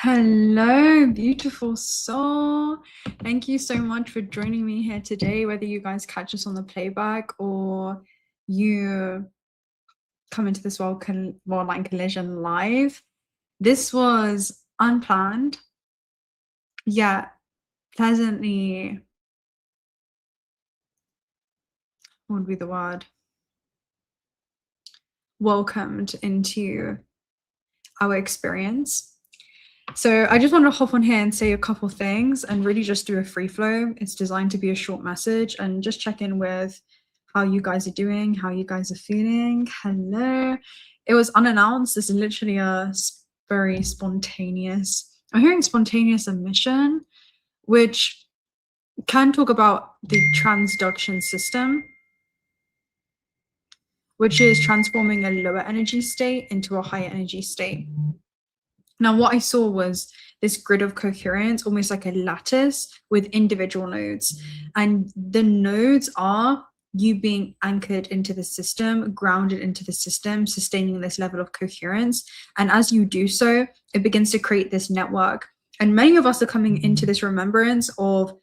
Hello, beautiful soul. Thank you so much for joining me here today, whether you guys catch us on the playback or you come into this Worldline Collision live. This was unplanned, yet pleasantly, what would be the word? Welcomed into our experience. So I just want to hop on here and say a couple things and really just do a free flow. It's designed to be a short message and just check in with how you guys are doing, how you guys are feeling. Hello. It was unannounced. This is literally a very spontaneous, I'm hearing spontaneous emission, which can talk about the transduction system, which is transforming a lower energy state into a higher energy state. Now, what I saw was this grid of coherence, almost like a lattice with individual nodes. And the nodes are you being anchored into the system, grounded into the system, sustaining this level of coherence. And as you do so, it begins to create this network. And many of us are coming into this remembrance of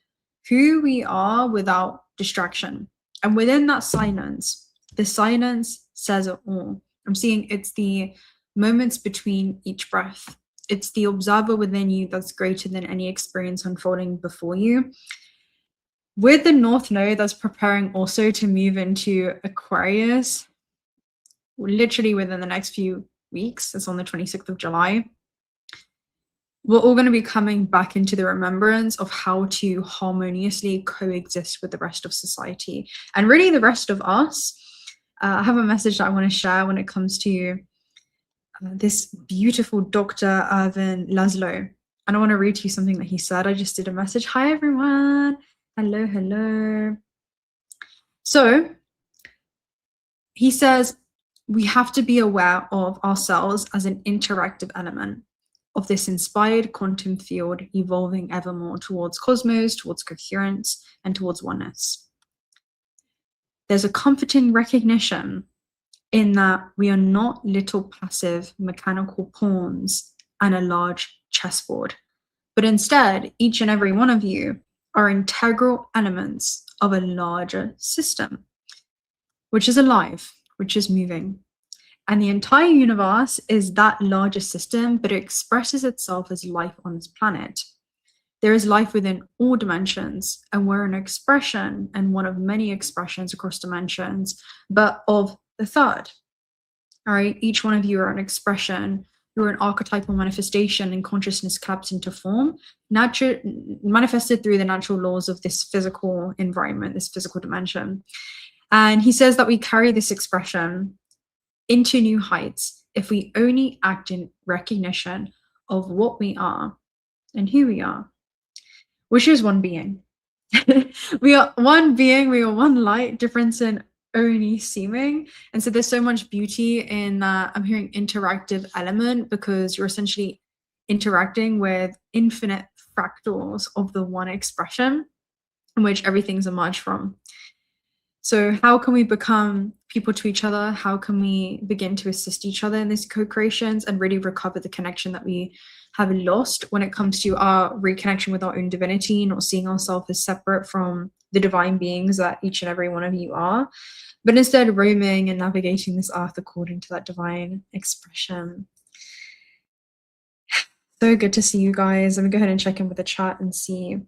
who we are without distraction. And within that silence, the silence says it all. I'm seeing it's the moments between each breath. It's the observer within you that's greater than any experience unfolding before you. With the North Node that's preparing also to move into Aquarius, literally within the next few weeks, it's on the 26th of July, we're all going to be coming back into the remembrance of how to harmoniously coexist with the rest of society and really the rest of us. I have a message that I want to share when it comes to this beautiful Dr. Эрвин Laszlo. And I want to read to you something that he said. I just did a message. Hi, everyone. Hello, hello. So he says, we have to be aware of ourselves as an interactive element of this inspired quantum field evolving ever more towards cosmos, towards coherence, and towards oneness. There's a comforting recognition in that we are not little passive mechanical pawns and a large chessboard, but instead, each and every one of you are integral elements of a larger system, which is alive, which is moving. And the entire universe is that larger system, but it expresses itself as life on this planet. There is life within all dimensions, and we're an expression and one of many expressions across dimensions, but of the third. All right, each one of you are an expression, you're an archetypal manifestation and consciousness collapsed into form, manifested through the natural laws of this physical environment, this physical dimension. And he says that we carry this expression into new heights if we only act in recognition of what we are and who we are, which is one being. We are one being, we are one light, difference in only seeming. And so there's so much beauty in that. I'm hearing interactive element because you're essentially interacting with infinite fractals of the one expression in which everything's emerged from. So how can we become people to each other? How can we begin to assist each other in these co-creations and really recover the connection that we have lost when it comes to our reconnection with our own divinity, not seeing ourselves as separate from the divine beings that each and every one of you are, but instead roaming and navigating this earth according to that divine expression. So good to see you guys. I'm gonna go ahead and check in with the chat and see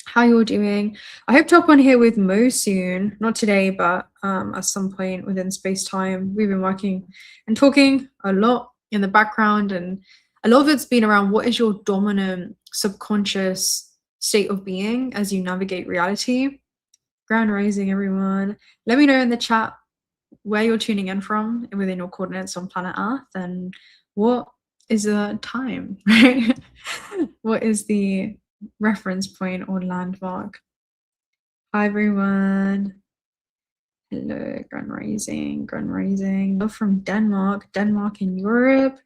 how you're doing. I hope to hop on here with Mo soon, not today, but at some point within space time. We've been working and talking a lot in the background, and a lot of it's been around what is your dominant subconscious state of being as you navigate reality. Grand rising, everyone. Let me know in the chat where you're tuning in from within your coordinates on planet Earth and what is the time, right? What is the reference point or landmark? Hi, everyone. Hello, grand rising, grand rising. Love from Denmark, Denmark in Europe.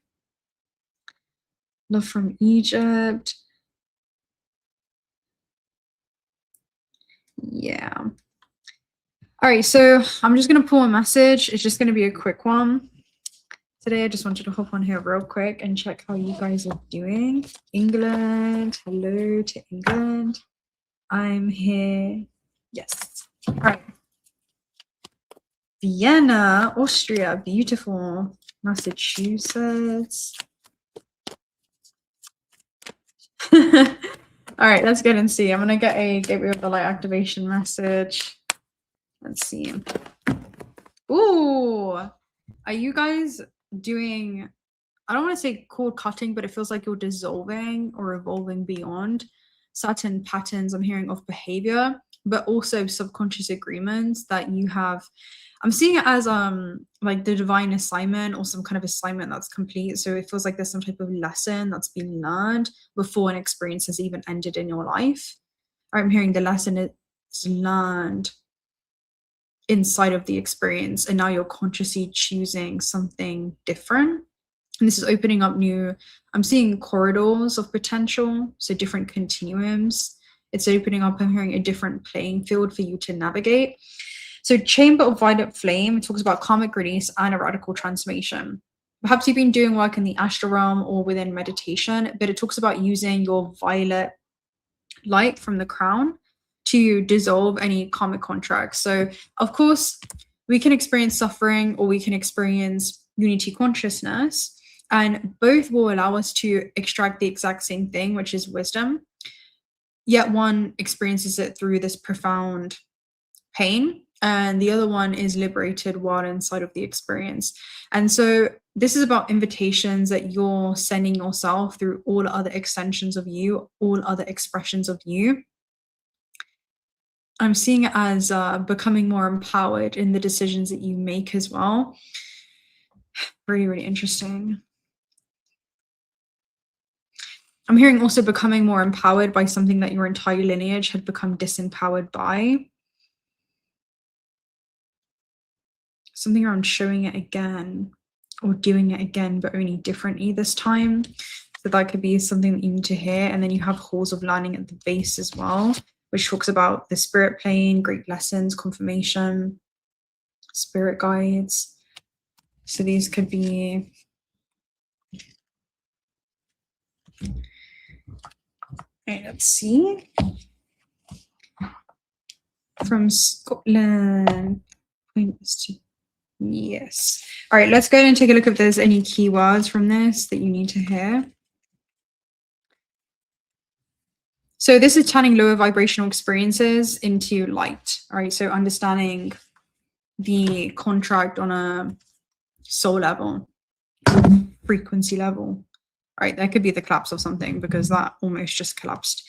Love from Egypt. Yeah. All right, so I'm just going to pull a message. It's just going to be a quick one. today. I just wanted to hop on here real quick and check how you guys are doing. England, hello to England. I'm here. Yes. All right. Vienna, Austria, beautiful. Massachusetts. All right, let's go and see. I'm gonna get a gateway of the light activation message. Let's see. Ooh, are you guys doing, I don't want to say cord cutting, but it feels like you're dissolving or evolving beyond certain patterns I'm hearing of behavior, but also subconscious agreements that you have. I'm seeing it as like the divine assignment or some kind of assignment that's complete. So it feels like there's some type of lesson that's been learned before an experience has even ended in your life. I'm hearing the lesson is learned inside of the experience, and now you're consciously choosing something different. And this is opening up new, I'm seeing corridors of potential, so different continuums. It's opening up, I'm hearing a different playing field for you to navigate. So Chamber of Violet Flame talks about karmic release and a radical transformation. Perhaps you've been doing work in the astral realm or within meditation, but it talks about using your violet light from the crown to dissolve any karmic contracts. So of course, we can experience suffering or we can experience unity consciousness, and both will allow us to extract the exact same thing, which is wisdom. Yet one experiences it through this profound pain, and the other one is liberated while inside of the experience. And so this is about invitations that you're sending yourself through all other extensions of you, all other expressions of you. I'm seeing it as becoming more empowered in the decisions that you make as well. Really, really interesting. I'm hearing also becoming more empowered by something that your entire lineage had become disempowered by. Something around showing it again or doing it again, but only differently this time. So that could be something that you need to hear. And then you have halls of learning at the base as well, which talks about the spirit plane, great lessons, confirmation, spirit guides. So these could be let's see. From Scotland. Yes. All right, let's go ahead and take a look if there's any keywords from this that you need to hear. So this is turning lower vibrational experiences into light. All right, so understanding the contract on a soul level, frequency level. All right, that could be the collapse of something because that almost just collapsed.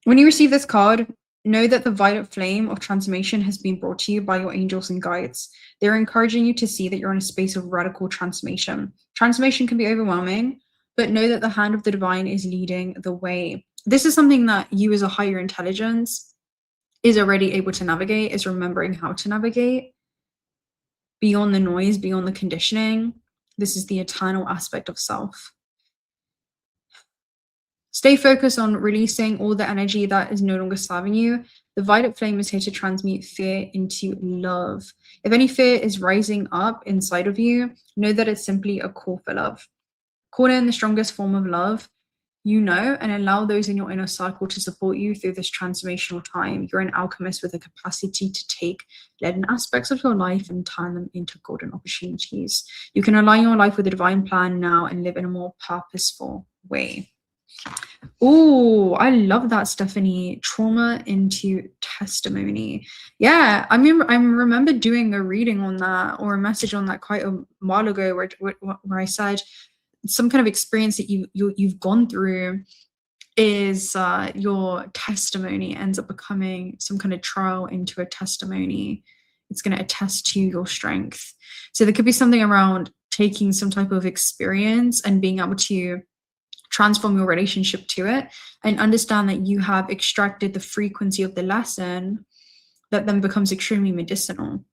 When you receive this card, know that the violet flame of transformation has been brought to you by your angels and guides. They're encouraging you to see that you're in a space of radical transformation. Transformation can be overwhelming, but know that the hand of the divine is leading the way. This is something that you as a higher intelligence is already able to navigate, is remembering how to navigate beyond the noise, beyond the conditioning. This is the eternal aspect of self. Stay focused on releasing all the energy that is no longer serving you. The violet flame is here to transmute fear into love. If any fear is rising up inside of you, know that it's simply a call for love. Call in the strongest form of love you know, and allow those in your inner circle to support you through this transformational time. You're an alchemist with a capacity to take leaden aspects of your life and turn them into golden opportunities. You can align your life with the divine plan now and live in a more purposeful way. Oh, I love that, Stephanie. Trauma into testimony. Yeah, I remember doing a reading on that or a message on that quite a while ago where I said some kind of experience that you've gone through is your testimony ends up becoming some kind of trial into a testimony. It's going to attest to your strength. So there could be something around taking some type of experience and being able to transform your relationship to it and understand that you have extracted the frequency of the lesson that then becomes extremely medicinal.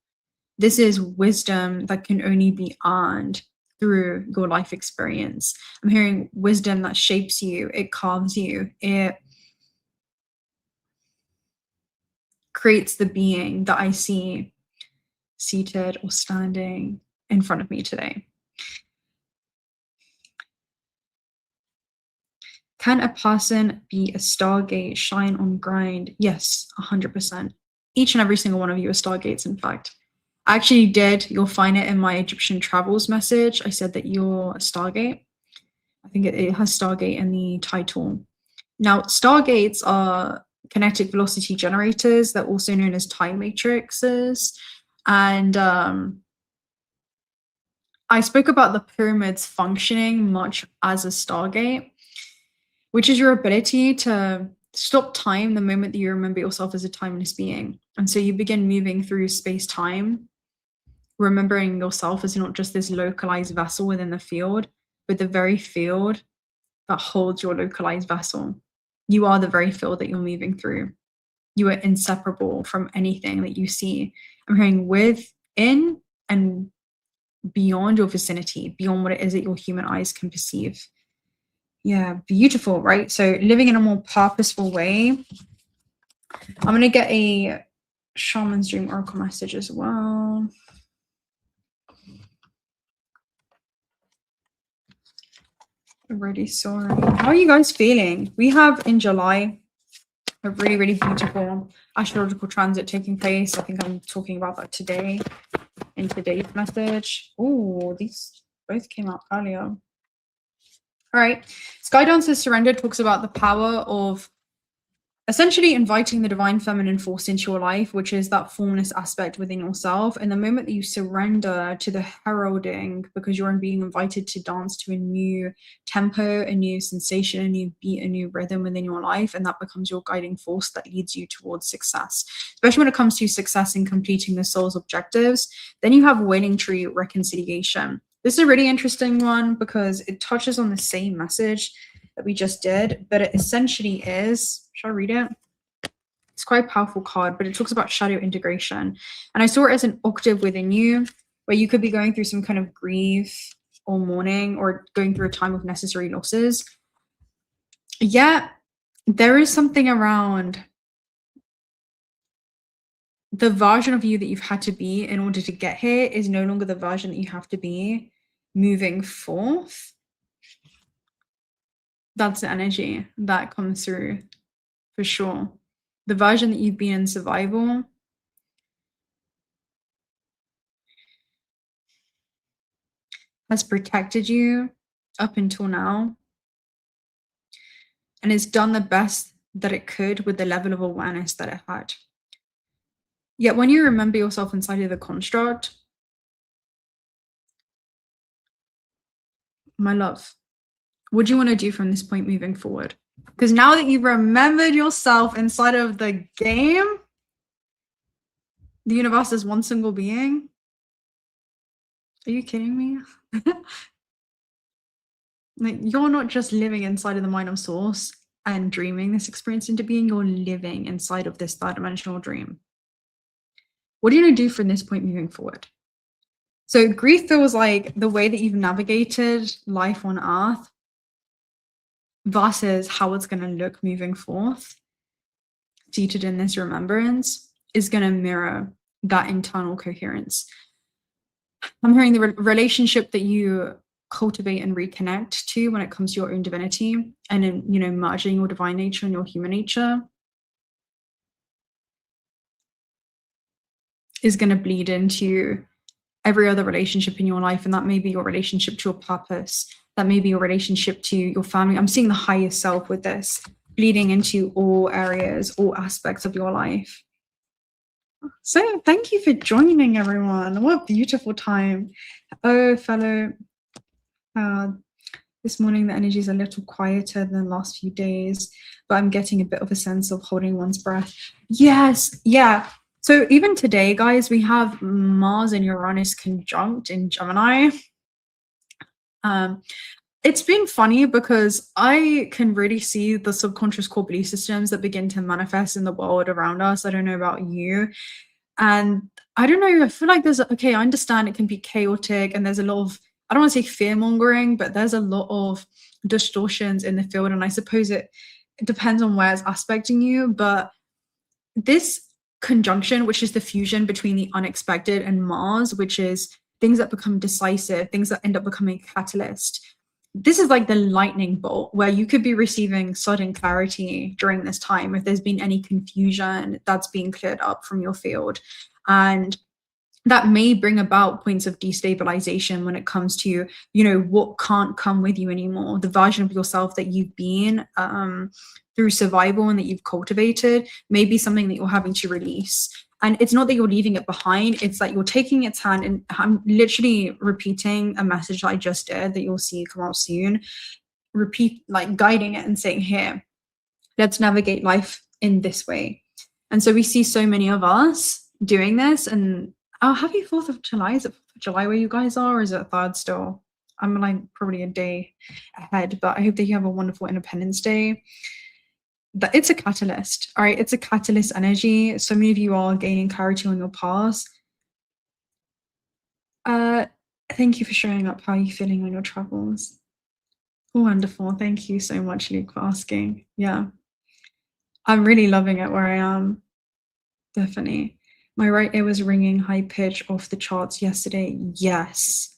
This is wisdom that can only be earned through your life experience. I'm hearing wisdom that shapes you, it carves you, it creates the being that I see seated or standing in front of me today. Can a person be a Stargate, shine on grind? Yes, 100%. Each and every single one of you are Stargates, in fact. I actually did. You'll find it in my Egyptian travels message. I said that you're a Stargate. I think it has Stargate in the title. Now, Stargates are kinetic velocity generators. They're also known as time matrices. And I spoke about the pyramids functioning much as a Stargate, which is your ability to stop time the moment that you remember yourself as a timeless being. And so you begin moving through space-time, remembering yourself as not just this localized vessel within the field, but the very field that holds your localized vessel. You are the very field that you're moving through. You are inseparable from anything that you see. I'm hearing within and beyond your vicinity, beyond what it is that your human eyes can perceive. Yeah, beautiful, right? So living in a more purposeful way. I'm going to get a Shaman's Dream Oracle message as well. Already sorry. How are you guys feeling? We have in July a really, really beautiful astrological transit taking place. I think I'm talking about that today in today's message. Oh, these both came out earlier. All right. Sky Dancer's Surrender talks about the power of essentially inviting the divine feminine force into your life, which is that formless aspect within yourself. And the moment that you surrender to the heralding, because you're being invited to dance to a new tempo, a new sensation, a new beat, a new rhythm within your life, and that becomes your guiding force that leads you towards success, especially when it comes to success in completing the soul's objectives. Then you have Wailing Tree Reconciliation. This is a really interesting one because it touches on the same message that we just did, but it essentially is, shall I read it? It's quite a powerful card, but it talks about shadow integration. And I saw it as an octave within you, where you could be going through some kind of grief or mourning or going through a time of necessary losses. Yet there is something around the version of you that you've had to be in order to get here is no longer the version that you have to be moving forth. That's the energy that comes through for sure. The version that you've been in survival has protected you up until now and it's done the best that it could with the level of awareness that it had. Yet when you remember yourself inside of the construct, my love, what do you want to do from this point moving forward? Because now that you've remembered yourself inside of the game, the universe is one single being. Are you kidding me? Like, you're not just living inside of the mind of source and dreaming this experience into being, you're living inside of this third dimensional dream. What are you going to do from this point moving forward? So grief feels like the way that you've navigated life on earth versus how it's going to look moving forth, seated in this remembrance, is going to mirror that internal coherence. I'm hearing the relationship that you cultivate and reconnect to when it comes to your own divinity and in, you know, merging your divine nature and your human nature is going to bleed into every other relationship in your life. And that may be your relationship to your purpose. That may be your relationship to your family. I'm seeing the higher self with this bleeding into all areas, all aspects of your life. So thank you for joining, everyone. What a beautiful time. Oh, fellow, this morning the energy is a little quieter than the last few days, but I'm getting a bit of a sense of holding one's breath. Yes, yeah. So even today, guys, we have Mars and Uranus conjunct in Gemini. It's been funny because I can really see the subconscious core belief systems that begin to manifest in the world around us. I don't know about you. And I don't know, I feel like there's, okay, I understand it can be chaotic and there's a lot of, I don't want to say fear mongering, but there's a lot of distortions in the field. And I suppose it depends on where it's aspecting you. But this conjunction, which is the fusion between the unexpected and Mars, which is things that become decisive, things that end up becoming a catalyst, this is like the lightning bolt where you could be receiving sudden clarity during this time if there's been any confusion that's being cleared up from your field. And that may bring about points of destabilization when it comes to, what can't come with you anymore. The version of yourself that you've been through survival and that you've cultivated may be something that you're having to release. And it's not that you're leaving it behind, it's that you're taking its hand, and I'm literally repeating a message that I just did that you'll see come out soon. Like guiding it and saying, here, let's navigate life in this way. And so we see so many of us doing this. And happy 4th of July. Is it 4th of July where you guys are, or is it 3rd still? I'm like probably a day ahead, but I hope that you have a wonderful Independence Day. But it's a catalyst, all right? It's a catalyst energy. So many of you are gaining clarity on your past. Thank you for showing up. How are you feeling on your travels? Wonderful. Thank you so much, Luke, for asking. Yeah. I'm really loving it where I am. Definitely. My right ear was ringing high pitch off the charts yesterday. Yes.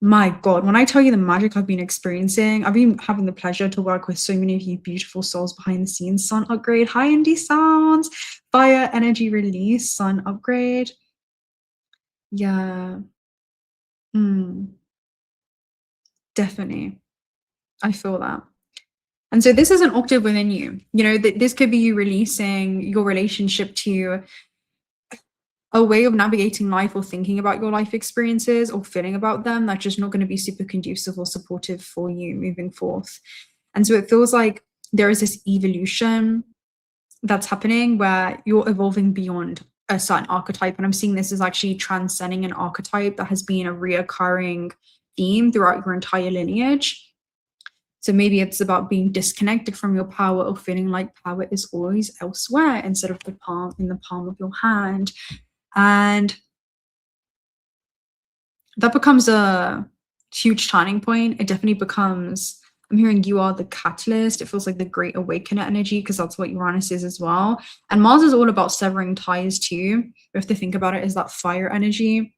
My God, when I tell you the magic I've been experiencing, I've been having the pleasure to work with so many of you beautiful souls behind the scenes. Sun upgrade, high indie sounds, fire energy release, sun upgrade. Yeah. Definitely. I feel that. And so this is an octave within you. This could be you releasing your relationship to a way of navigating life or thinking about your life experiences or feeling about them that's just not going to be super conducive or supportive for you moving forth. And so it feels like there is this evolution that's happening where you're evolving beyond a certain archetype. And I'm seeing this as actually transcending an archetype that has been a reoccurring theme throughout your entire lineage. So maybe it's about being disconnected from your power or feeling like power is always elsewhere instead of in the palm of your hand. And that becomes a huge turning point. It definitely becomes, I'm hearing you are the catalyst. It feels like the great awakener energy, because that's what Uranus is as well. And Mars is all about severing ties too. You have to think about it as that fire energy.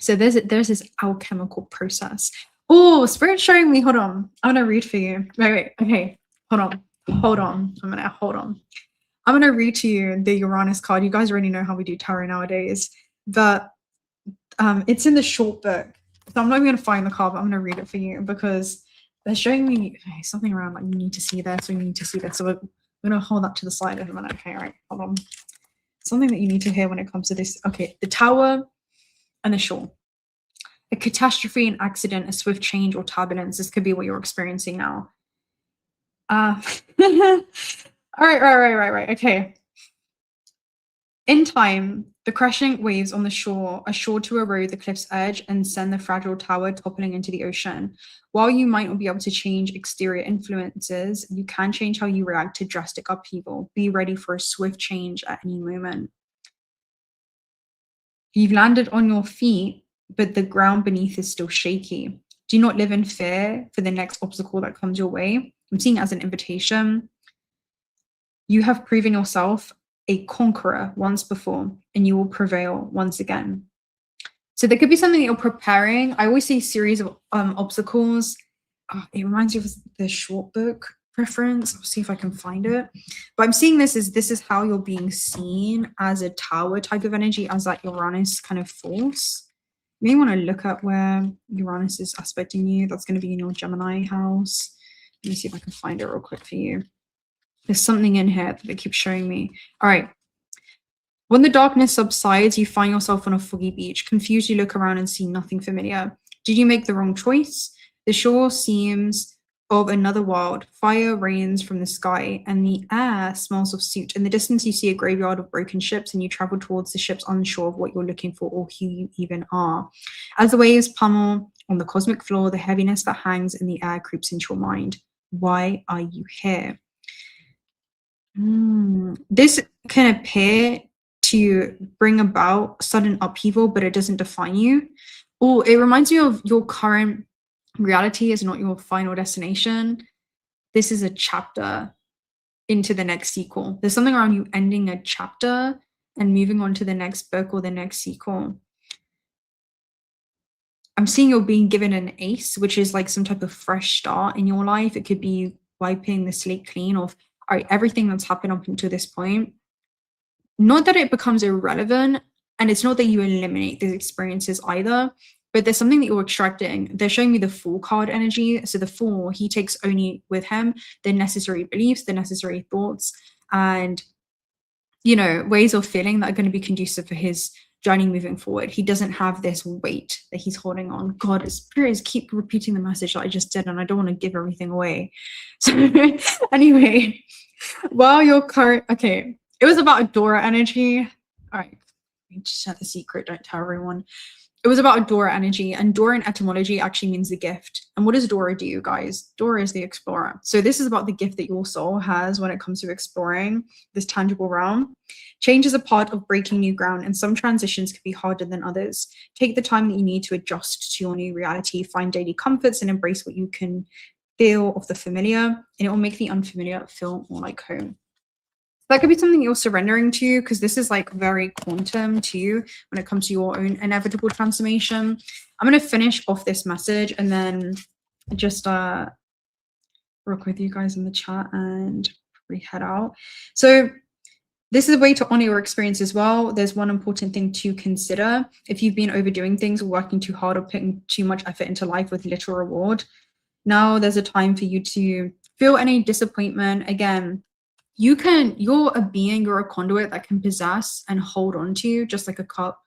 So there's this alchemical process. Oh, Spirit's showing me, hold on. I'm gonna read for you. Wait, okay, hold on. I'm gonna read to you the Uranus card. You guys already know how we do tarot nowadays, but it's in the short book. So I'm not even gonna find the card, but I'm gonna read it for you because they're showing me something around like you need to see this or you need to see this. So we're gonna hold that to the side in a minute. Okay, all right, hold on. Something that you need to hear when it comes to this. Okay, the Tower and the Shore. A catastrophe, an accident, a swift change or turbulence. This could be what you're experiencing now. All right. Okay. In time, the crashing waves on the shore are sure to erode the cliff's edge and send the fragile tower toppling into the ocean. While you might not be able to change exterior influences, you can change how you react to drastic upheaval. Be ready for a swift change at any moment. You've landed on your feet, but the ground beneath is still shaky. Do not live in fear for the next obstacle that comes your way. I'm seeing it as an invitation. You have proven yourself a conqueror once before, and you will prevail once again. So there could be something that you're preparing. I always see a series of obstacles. It reminds you of the short book reference. I'll see if I can find it. But I'm seeing this is how you're being seen as a tower type of energy, as that Uranus kind of force. You may want to look at where Uranus is aspecting you. That's going to be in your Gemini house. Let me see if I can find it real quick for you. There's something in here that it keeps showing me. All right. When the darkness subsides, you find yourself on a foggy beach. Confused, you look around and see nothing familiar. Did you make the wrong choice? The shore seems of another world. Fire rains from the sky, and the air smells of soot. In the distance, you see a graveyard of broken ships, and you travel towards the ships unsure of what you're looking for or who you even are. As the waves pummel on the cosmic floor, the heaviness that hangs in the air creeps into your mind. Why are you here? This can appear to bring about sudden upheaval, but it doesn't define you. Or it reminds me of your current reality is not your final destination. This is a chapter into the next sequel. There's something around you ending a chapter and moving on to the next book or the next sequel. I'm seeing you're being given an ace, which is like some type of fresh start in your life. It could be wiping the slate clean of, all right, everything that's happened up until this point. Not that it becomes irrelevant, and it's not that you eliminate these experiences either, but there's something that you're extracting. They're showing me the Fool card energy. So the Fool, he takes only with him the necessary beliefs, the necessary thoughts, and, you know, ways of feeling that are going to be conducive for his journey moving forward. He doesn't have this weight that he's holding on. God, Spirit is keep repeating the message that I just did, and I don't want to give everything away. So anyway, while your current, okay, it was about a Dora energy. All right, just have the secret, don't tell everyone. It was about a Dora energy, and Dora in etymology actually means the gift. And what does Dora do, guys? Dora is the explorer. So this is about the gift that your soul has when it comes to exploring this tangible realm. Change is a part of breaking new ground, and some transitions can be harder than others. Take the time that you need to adjust to your new reality, find daily comforts, and embrace what you can feel of the familiar, and it will make the unfamiliar feel more like home. That could be something you're surrendering to, because this is like very quantum to you when it comes to your own inevitable transformation. I'm going to finish off this message and then just work with you guys in the chat and probably head out. So this is a way to honor your experience as well. There's one important thing to consider. If you've been overdoing things or working too hard or putting too much effort into life with little reward, now there's a time for you to feel any disappointment. Again, you're a being, you're a conduit that can possess and hold on to, just like a cup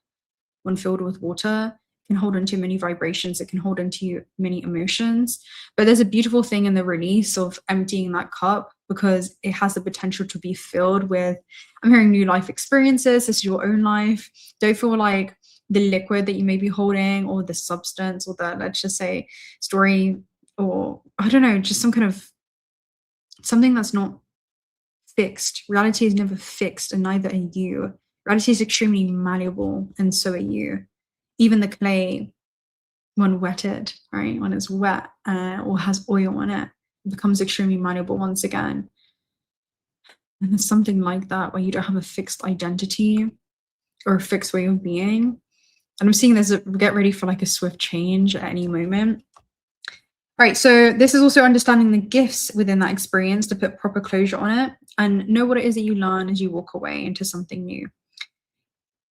when filled with water can hold on to many vibrations, it can hold on to many emotions. But there's a beautiful thing in the release of emptying that cup, because it has the potential to be filled with, I'm hearing, new life experiences. This is your own life. Don't feel like the liquid that you may be holding, or the substance, or the, let's just say, story, or I don't know, just some kind of something that's not fixed. Reality is never fixed, and neither are you. Reality is extremely malleable, and so are you. Even the clay, when wetted, right, when it's wet or has oil on it, it becomes extremely malleable once again. And there's something like that where you don't have a fixed identity or a fixed way of being. And I'm seeing there's get ready for like a swift change at any moment. All right, so this is also understanding the gifts within that experience to put proper closure on it and know what it is that you learn as you walk away into something new.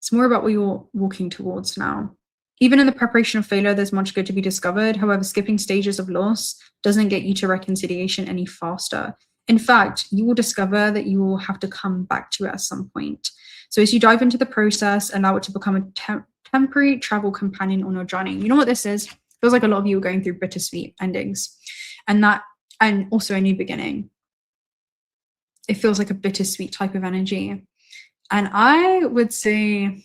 It's more about what you're walking towards now. Even in the preparation of failure, there's much good to be discovered. However, skipping stages of loss doesn't get you to reconciliation any faster. In fact, you will discover that you will have to come back to it at some point. So as you dive into the process, allow it to become a temporary travel companion on your journey. You know what this is? Feels like a lot of you are going through bittersweet endings, and also a new beginning. It feels like a bittersweet type of energy. And I would say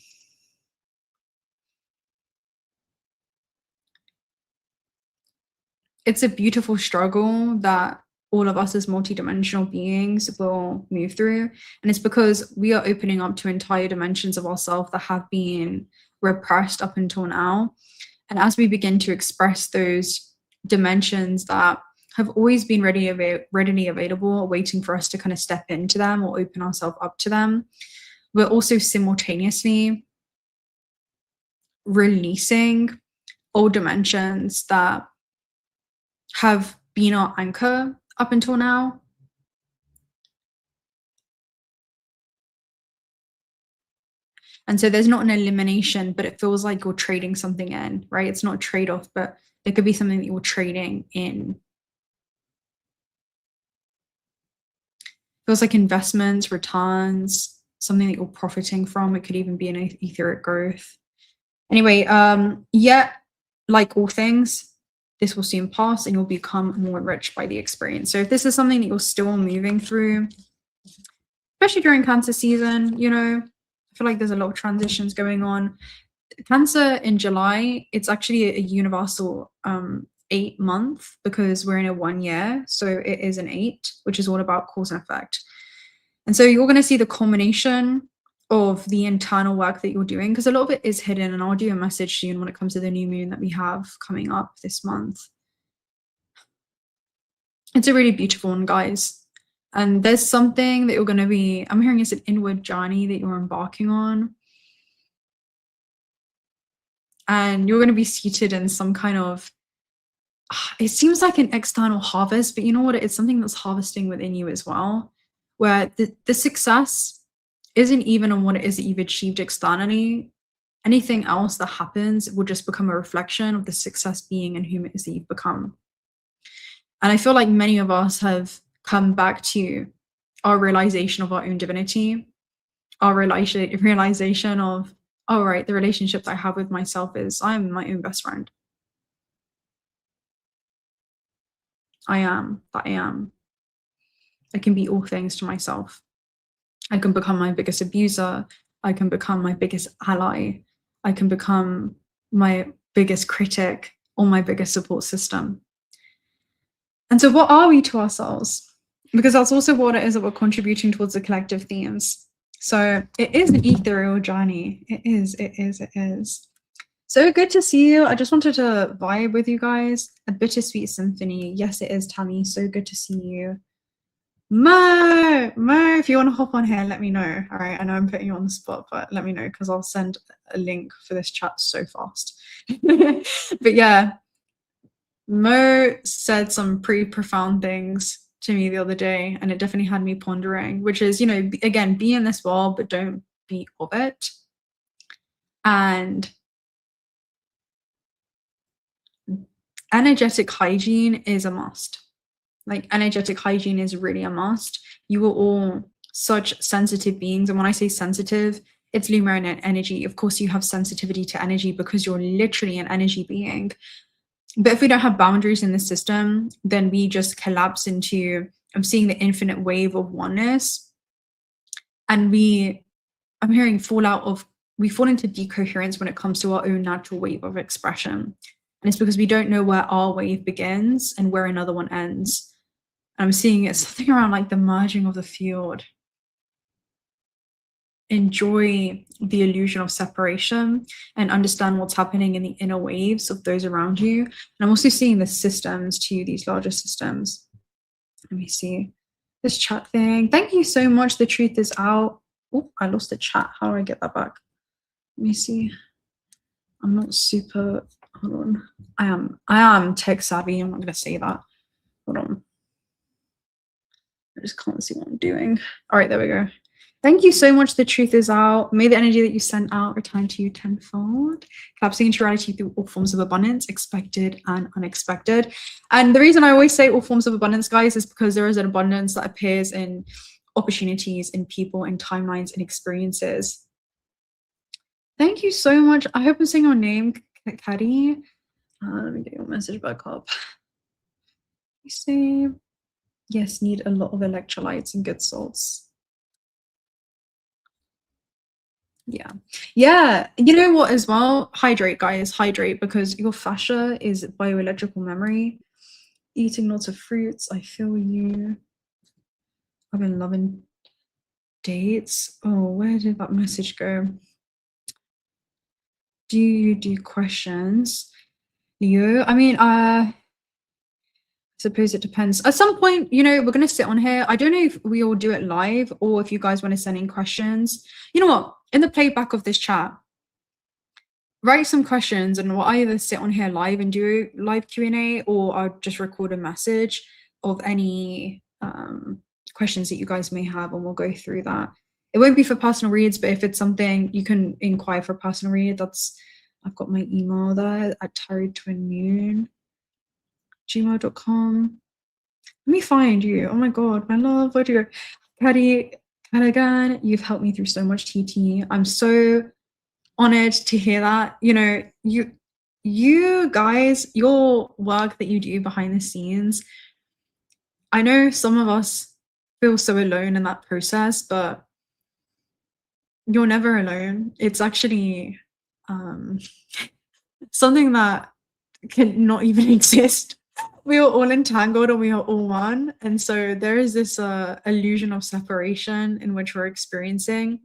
it's a beautiful struggle that all of us as multidimensional beings will move through. And it's because we are opening up to entire dimensions of ourselves that have been repressed up until now. And as we begin to express those dimensions that have always been readily available, waiting for us to kind of step into them or open ourselves up to them, we're also simultaneously releasing old dimensions that have been our anchor up until now. And so there's not an elimination, but it feels like you're trading something in, right? It's not a trade-off, but it could be something that you're trading in. Feels like investments, returns, something that you're profiting from. It could even be an etheric growth. Anyway, yet, like all things, this will soon pass and you'll become more enriched by the experience. So if this is something that you're still moving through, especially during Cancer season, you know, I feel like there's a lot of transitions going on. Cancer in July, it's actually a universal 8 month, because we're in a 1 year. So it is an 8, which is all about cause and effect. And so you're going to see the culmination of the internal work that you're doing, because a lot of it is hidden, and I'll do a message soon when it comes to the new moon that we have coming up this month. It's a really beautiful one, guys. And there's something that you're going to be, I'm hearing it's an inward journey that you're embarking on. and you're going to be seated in some kind of, it seems like an external harvest, but you know what? It's something that's harvesting within you as well, where the success isn't even on what it is that you've achieved externally. Anything else that happens will just become a reflection of the success being and whom it is that you've become. And I feel like many of us have come back to our realization of our own divinity, our realization of, oh, right, the relationship that I have with myself is I'm my own best friend. I am that I am. I can be all things to myself. I can become my biggest abuser. I can become my biggest ally. I can become my biggest critic or my biggest support system. And so what are we to ourselves? Because that's also what it is that we're contributing towards the collective themes. So it is an ethereal journey. It is. So good to see you. I just wanted to vibe with you guys. A bittersweet symphony. Yes, it is, Tammy. So good to see you. Mo, if you want to hop on here, let me know. All right, I know I'm putting you on the spot, but let me know because I'll send a link for this chat so fast. But yeah, Mo said some pretty profound things to me the other day, and it definitely had me pondering, which is, you know, again, be in this world, but don't be of it. And energetic hygiene is a must. Like, energetic hygiene is really a must. You are all such sensitive beings. And when I say sensitive, it's Lemurian energy. Of course, you have sensitivity to energy because you're literally an energy being. But if we don't have boundaries in the system, then we just collapse into, I'm seeing the infinite wave of oneness. And I'm hearing we fall into decoherence when it comes to our own natural wave of expression. And it's because we don't know where our wave begins and where another one ends. I'm seeing it something around like the merging of the field. Enjoy the illusion of separation and understand what's happening in the inner waves of those around you. And I'm also seeing the systems too, these larger systems. Let me see this chat thing. Thank you so much. The truth is out. Oh, I lost the chat. How do I get that back? Let me see. I'm not super, hold on. I am tech savvy. I'm not gonna say that. Hold on. I just can't see what I'm doing. All right, there we go. Thank you so much. The truth is out. May the energy that you sent out return to you tenfold. Collapsing into reality through all forms of abundance, expected and unexpected. And the reason I always say all forms of abundance, guys, is because there is an abundance that appears in opportunities, in people, in timelines, in experiences. Thank you so much. I hope I'm saying your name, Caddy. Let me get your message back up. You say, yes, need a lot of electrolytes and good salts. Yeah, you know what as well? Hydrate, guys, hydrate, because your fascia is bioelectrical memory. Eating lots of fruits, I feel you. I've been loving dates. Oh, where did that message go? Do you do questions, Leo? I mean, I suppose it depends. At some point, you know, we're going to sit on here. I don't know if we all do it live or if you guys want to send in questions. You know what? In the playback of this chat, write some questions and we'll either sit on here live and do live Q&A, or I'll just record a message of any questions that you guys may have and we'll go through that. It won't be for personal reads, but if it's something you can inquire for personal read, I've got my email there at tarottwinmoon@gmail.com. Let me find you. Oh my God, my love, where'd you go? Kkadigan, you've helped me through so much, TT. I'm so honored to hear that. You know, you guys, your work that you do behind the scenes, I know some of us feel so alone in that process, but you're never alone. It's actually something that can not even exist. We are all entangled and we are all one. And so there is this illusion of separation in which we're experiencing.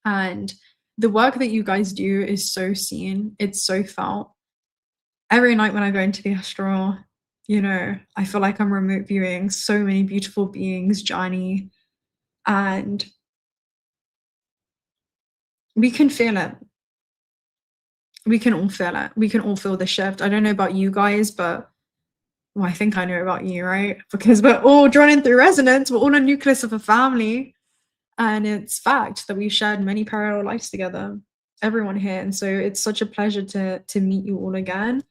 And the work that you guys do is so seen. It's so felt. Every night when I go into the astral, you know, I feel like I'm remote viewing so many beautiful beings, Johnny, and we can feel it. we can all feel it. We can all feel the shift. I don't know about you guys, but well, I think I know about you, right? Because we're all drawn in through resonance. We're all a nucleus of a family. And it's fact that we've shared many parallel lives together, everyone here. And so it's such a pleasure to meet you all again.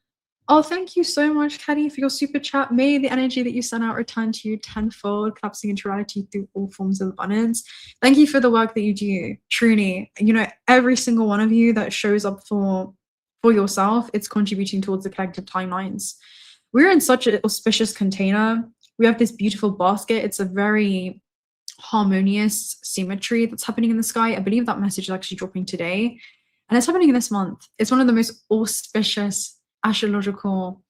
Oh, thank you so much, Caddy, for your super chat. May the energy that you sent out return to you tenfold, collapsing into reality through all forms of abundance. Thank you for the work that you do. Truly, you know, every single one of you that shows up for yourself, it's contributing towards the collective timelines. We're in such an auspicious container. We have this beautiful basket. It's a very harmonious symmetry that's happening in the sky. I believe that message is actually dropping today, and it's happening in this month. It's one of the most auspicious astrological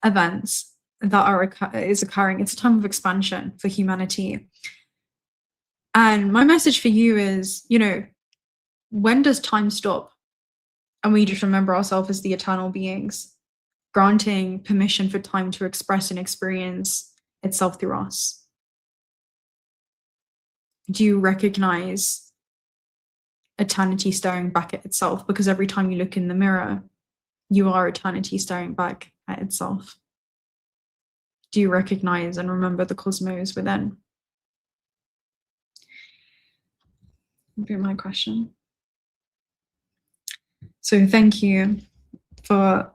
events that is occurring. It's a time of expansion for humanity. And my message for you is, you know, when does time stop? And we just remember ourselves as the eternal beings, granting permission for time to express and experience itself through us. Do you recognize eternity staring back at itself? Because every time you look in the mirror, you are eternity staring back at itself. Do you recognize and remember the cosmos within? Would be my question. So thank you for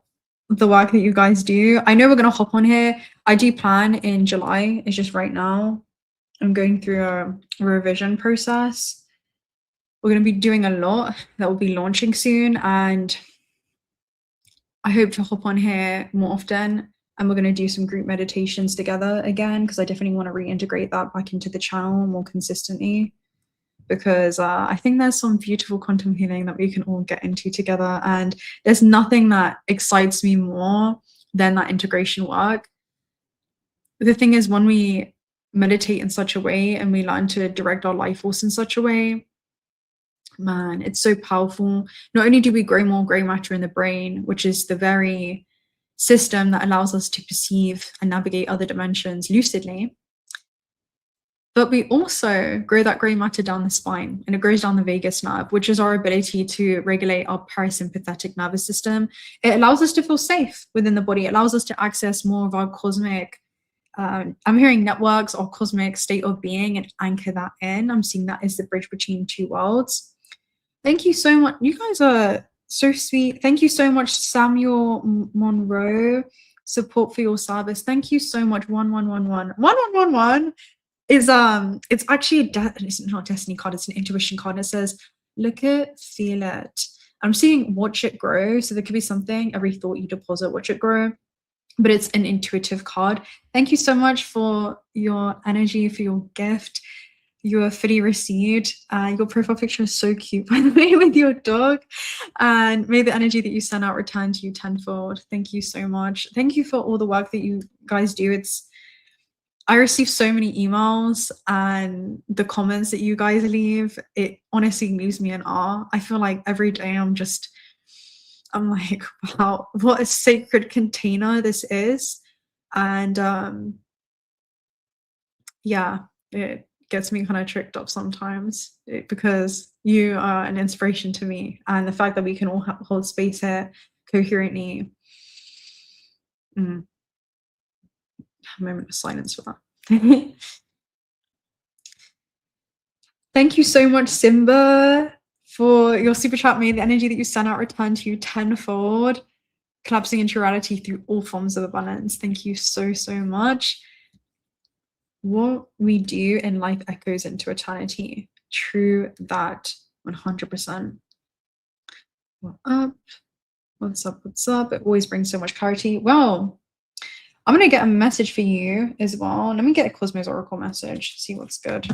the work that you guys do. I know we're going to hop on here. I do plan in July. It's just right now I'm going through a revision process. We're going to be doing a lot that will be launching soon, and I hope to hop on here more often, and we're going to do some group meditations together again, because I definitely want to reintegrate that back into the channel more consistently, because I think there's some beautiful quantum healing that we can all get into together, and there's nothing that excites me more than that integration work. The thing is, when we meditate in such a way and we learn to direct our life force in such a way, man, it's so powerful. Not only do we grow more gray matter in the brain, which is the very system that allows us to perceive and navigate other dimensions lucidly, but we also grow that gray matter down the spine, and it grows down the vagus nerve, which is our ability to regulate our parasympathetic nervous system. It allows us to feel safe within the body. It allows us to access more of our cosmic, I'm hearing networks or cosmic state of being, and anchor that in. I'm seeing that as the bridge between two worlds. Thank you so much. You guys are so sweet. Thank you so much, Samuel Monroe. Support for your service. Thank you so much. 1111. 1111 is it's actually it's not a destiny card, it's an intuition card. It says, look it, feel it. I'm seeing watch it grow. So there could be something, every thought you deposit, watch it grow. But it's an intuitive card. Thank you so much for your energy, for your gift. You are fully received. Your profile picture is so cute, by the way, with your dog. And may the energy that you send out return to you tenfold. Thank you so much. Thank you for all the work that you guys do. I receive so many emails, and the comments that you guys leave, it honestly leaves me in awe. I feel like every day I'm like, wow, what a sacred container this is. And yeah, it gets me kind of tricked up sometimes, because you are an inspiration to me, and the fact that we can all hold space here coherently. A moment of silence for that. Thank you so much, Simba, for your super chat. May the energy that you sent out return to you tenfold, collapsing into reality through all forms of abundance. Thank you so, so much. What we do in life echoes into eternity. True that, 100%. What up? What's up? What's up? It always brings so much clarity. Well, I'm going to get a message for you as well. Let me get a Cosmos Oracle message, see what's good.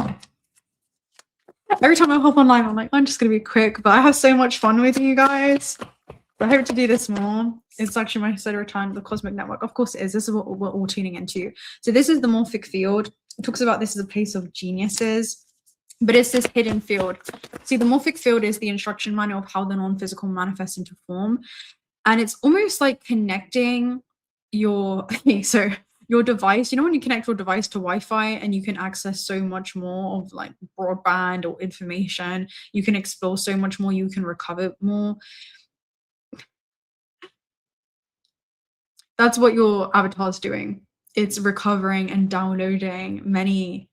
Every time I hop online, I'm like, I'm just going to be quick, but I have so much fun with you guys. I hope to do this more. It's actually my solar time, the cosmic network. Of course it is. This is what we're all tuning into. So this is the morphic field. It talks about this as a place of geniuses, but it's this hidden field. See, the morphic field is the instruction manual of how the non-physical manifests into form. And it's almost like connecting your device. You know, when you connect your device to Wi-Fi and you can access so much more of like broadband or information, you can explore so much more, you can recover more. That's what your avatar is doing. It's recovering and downloading many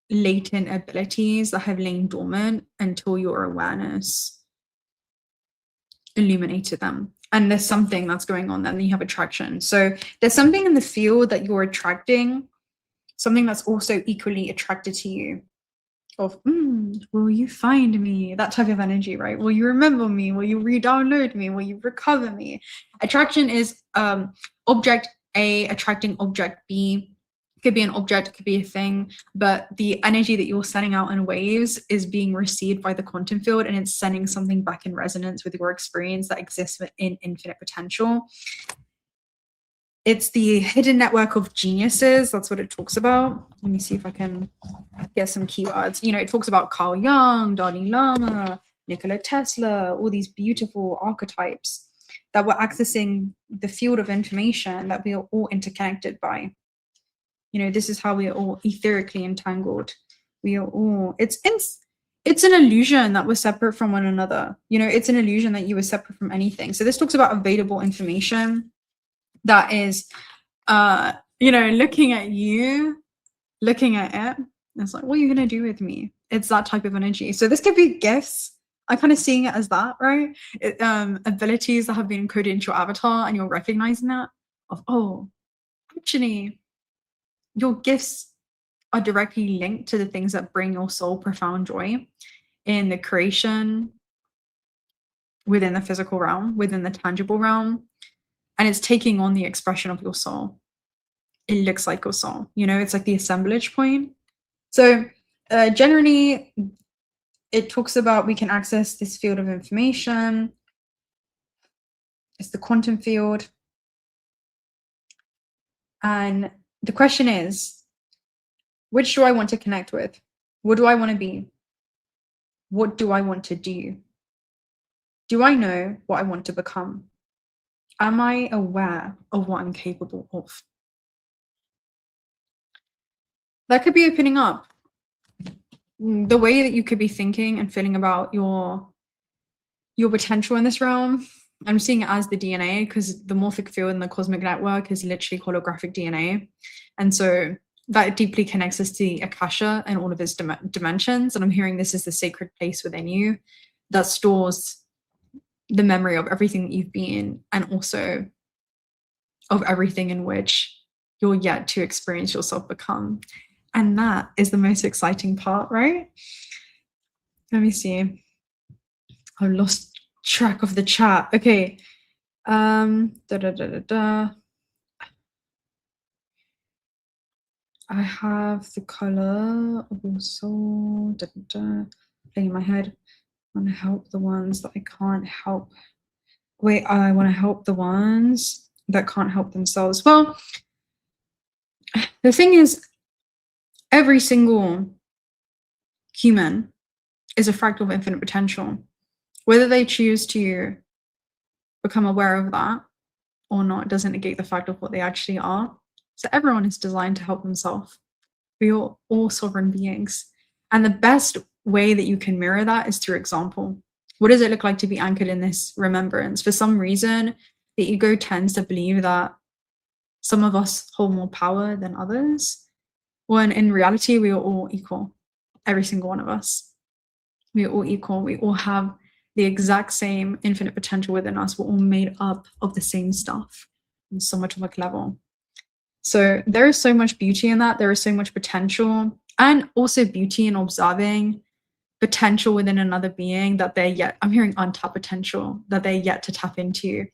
latent abilities that have lain dormant until your awareness illuminated them. And there's something that's going on, then you have attraction. So there's something in the field that you're attracting, something that's also equally attracted to you. Of, will you find me? That type of energy, right? Will you remember me? Will you re-download me? Will you recover me? Attraction is object A attracting object B. Could be an object, could be a thing, but the energy that you're sending out in waves is being received by the quantum field, and it's sending something back in resonance with your experience that exists within infinite potential. It's the hidden network of geniuses. That's what it talks about. Let me see if I can get some keywords. You know, it talks about Carl Jung, Dalai Lama, Nikola Tesla, all these beautiful archetypes that we're accessing the field of information that we are all interconnected by. You know, this is how we are all etherically entangled. We are all, it's an illusion that we're separate from one another. You know, it's an illusion that you were separate from anything. So this talks about available information that is, you know, looking at you, looking at it. It's like, what are you going to do with me? It's that type of energy. So this could be gifts. I'm kind of seeing it as that, right? Abilities that have been encoded into your avatar, and you're recognizing that of, oh, actually, your gifts are directly linked to the things that bring your soul profound joy in the creation, within the physical realm, within the tangible realm. And it's taking on the expression of your soul. It looks like your soul, you know, it's like the assemblage point. So generally, it talks about we can access this field of information. It's the quantum field. And the question is, which do I want to connect with? What do I want to be? What do I want to do? Do I know what I want to become? Am I aware of what I'm capable of? That could be opening up the way that you could be thinking and feeling about your potential in this realm. I'm seeing it as the DNA, because the morphic field in the cosmic network is literally holographic DNA. And so that deeply connects us to the Akasha and all of its dimensions. And I'm hearing this is the sacred place within you that stores the memory of everything that you've been, and also of everything in which you're yet to experience yourself become. And that is the most exciting part, right? Let me see. I've lost track of the chat. Okay. I have the color of your soul. Playing in my head. I want to help the ones that I can't help. Wait, I want to help the ones that can't help themselves. Well, the thing is, every single human is a fractal of infinite potential. Whether they choose to become aware of that or not doesn't negate the fact of what they actually are. So everyone is designed to help themselves. We are all sovereign beings. And the best way that you can mirror that is through example. What does it look like to be anchored in this remembrance? For some reason, the ego tends to believe that some of us hold more power than others, when in reality, we are all equal. Every single one of us. We are all equal. We all have the exact same infinite potential within us. We're all made up of the same stuff on so much of a level. So there is so much beauty in that. There is so much potential, and also beauty in observing potential within another being that they're yet, I'm hearing untapped potential that they're yet to tap into.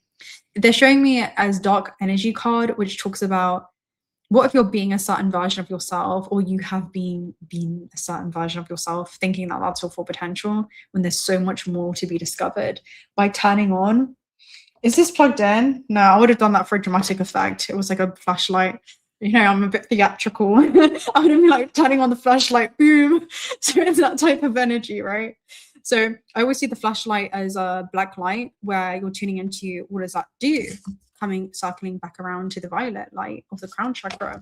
They're showing me as dark energy card, which talks about what if you're being a certain version of yourself, or you have been a certain version of yourself, thinking that that's your full potential, when there's so much more to be discovered. By turning on, is this plugged in? No, I would have done that for a dramatic effect. It was like a flashlight. You know, I'm a bit theatrical. I would have been like turning on the flashlight, boom. So it's that type of energy, right? So I always see the flashlight as a black light where you're tuning into what does that do? Circling back around to the violet light of the crown chakra,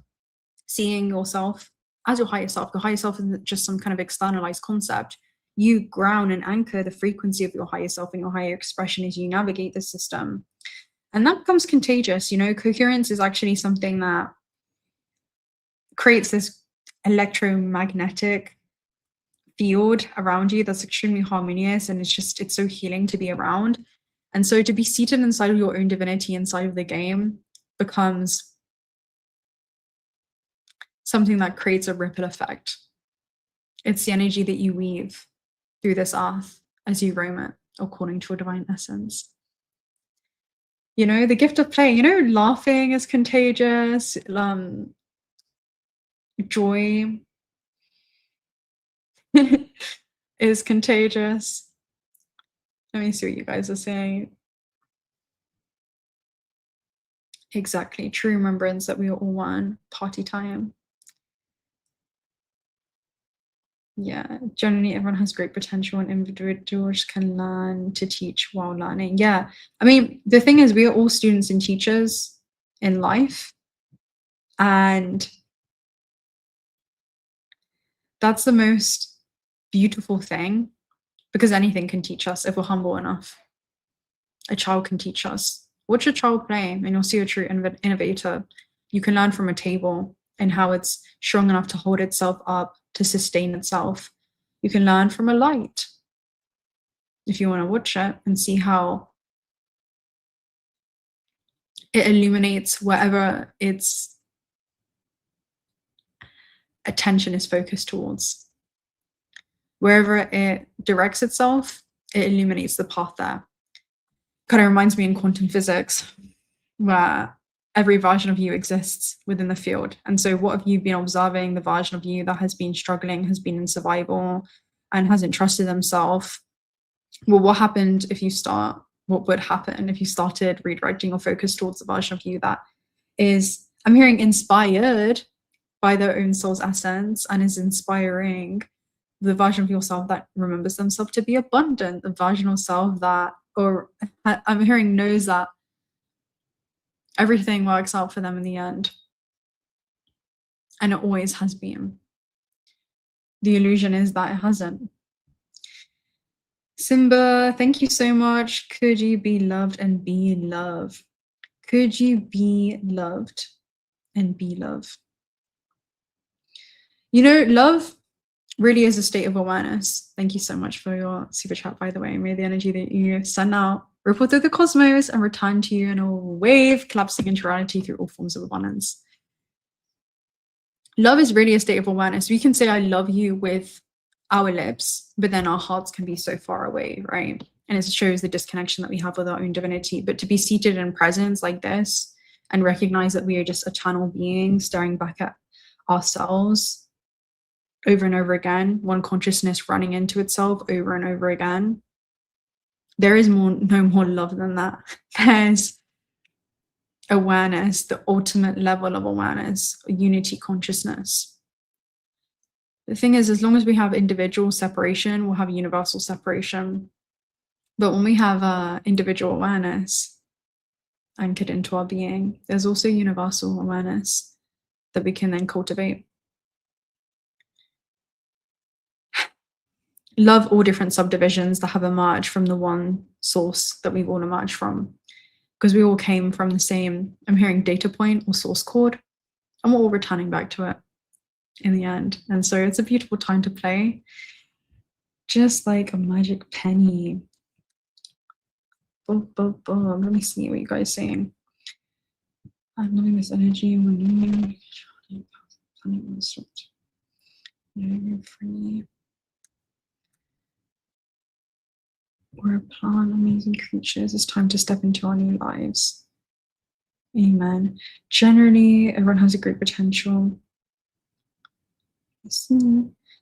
seeing yourself as your higher self. Your higher self isn't just some kind of externalized concept. You ground and anchor the frequency of your higher self and your higher expression as you navigate the system. And that becomes contagious. You know, coherence is actually something that creates this electromagnetic field around you that's extremely harmonious, and it's so healing to be around. And so to be seated inside of your own divinity, inside of the game, becomes something that creates a ripple effect. It's the energy that you weave through this earth as you roam it according to your divine essence. You know, the gift of play, you know, laughing is contagious, joy is contagious. Let me see what you guys are saying. Exactly. True remembrance that we are all one. Party time. Yeah, generally everyone has great potential and individuals can learn to teach while learning. Yeah, I mean, the thing is, we are all students and teachers in life. And that's the most beautiful thing, because anything can teach us if we're humble enough. A child can teach us. Watch a child play and you'll see a true innovator. You can learn from a table and how it's strong enough to hold itself up, to sustain itself. You can learn from a light if you want to watch it and see how it illuminates wherever its attention is focused towards. Wherever it directs itself, it illuminates the path there. Kind of reminds me in quantum physics, where every version of you exists within the field. And so what have you been observing? The version of you that has been struggling, has been in survival, and hasn't trusted themselves. Well, what happened if you start, what would happen if you started redirecting your focus towards the version of you that is, I'm hearing, inspired by their own soul's essence and is inspiring the version of yourself that remembers themselves to be abundant, the version of self that, or I'm hearing, knows that everything works out for them in the end. And it always has been. The illusion is that it hasn't. Simba, thank you so much. Could you be loved and be love? Could you be loved and be love? You know, love really is a state of awareness. Thank you so much for your super chat, by the way. May the energy that you send out ripple through the cosmos and return to you in a wave, collapsing into reality through all forms of abundance. Love is really a state of awareness. We can say I love you with our lips, but then our hearts can be so far away, right? And it shows the disconnection that we have with our own divinity. But to be seated in presence like this and recognize that we are just eternal beings staring back at ourselves over and over again, one consciousness running into itself over and over again, there is no more love than that. There's awareness, the ultimate level of awareness, unity consciousness. The thing is, as long as we have individual separation, we'll have universal separation. But when we have individual awareness anchored into our being, there's also universal awareness that we can then cultivate. Love all different subdivisions that have emerged from the one source that we've all emerged from, because we all came from the same, I'm hearing, data point or source code, and we're all returning back to it in the end. And so it's a beautiful time to play, just like a magic penny. Boom, boom, boom. Let me see what you guys are saying. I'm loving this energy. You're free. We're a plant, amazing creatures. It's time to step into our new lives. Amen. Generally, everyone has a great potential.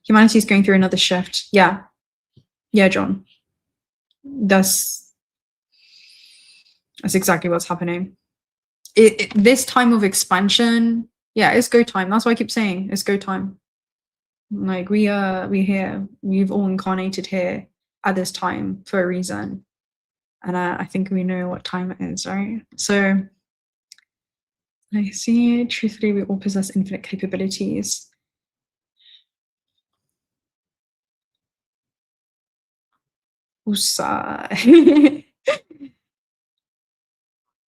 Humanity is going through another shift. Yeah. Yeah, John. That's exactly what's happening. This time of expansion, yeah, it's go time. That's why I keep saying it's go time. Like we're here. We've all incarnated here at this time for a reason. And I think we know what time it is, right? So I see, truthfully, we all possess infinite capabilities.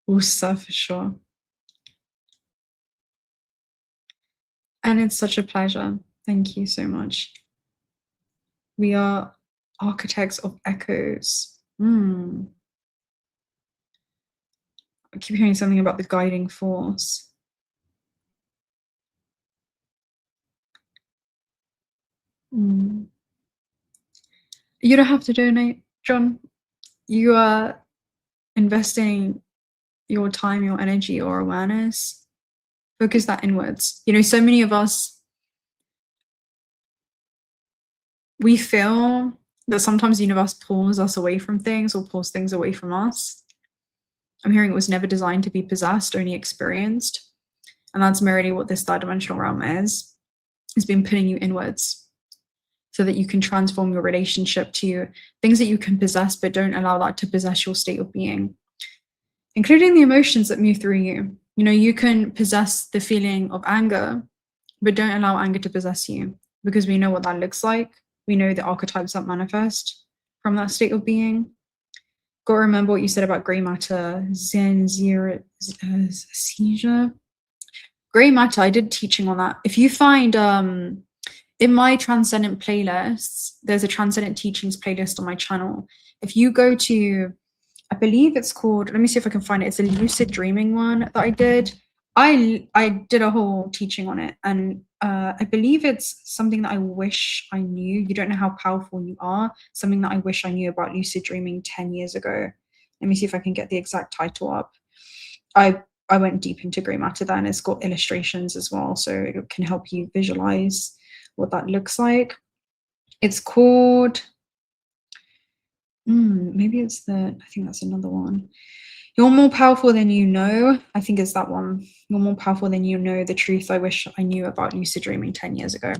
Also, for sure. And it's such a pleasure. Thank you so much. We are architects of echoes. I keep hearing something about the guiding force. You don't have to donate, John. You are investing your time, your energy, your awareness. Focus that inwards. You know, so many of us, we feel that sometimes the universe pulls us away from things or pulls things away from us. I'm hearing it was never designed to be possessed, only experienced. And that's merely what this third dimensional realm is. It's been putting you inwards so that you can transform your relationship to things that you can possess, but don't allow that to possess your state of being, including the emotions that move through you. You know, you can possess the feeling of anger, but don't allow anger to possess you, because we know what that looks like. We know the archetypes that manifest from that state of being. Got to remember what you said about gray matter, 𝓤𝓪𝓻𝓵𝓭. Gray matter, I did teaching on that. If you find in my transcendent playlists, there's a transcendent teachings playlist on my channel. If you go to, I believe it's called, let me see if I can find it. It's a lucid dreaming one that I did. I did a whole teaching on it, and I believe it's something that I wish I knew. You don't know how powerful you are. Something that I wish I knew about lucid dreaming 10 years ago. Let me see if I can get the exact title up. I went deep into gray matter then. It's got illustrations as well, so it can help you visualize what that looks like. It's called, maybe it's I think that's another one. You're more powerful than you know. I think it's that one. You're more powerful than you know, the truth I wish I knew about lucid dreaming 10 years ago.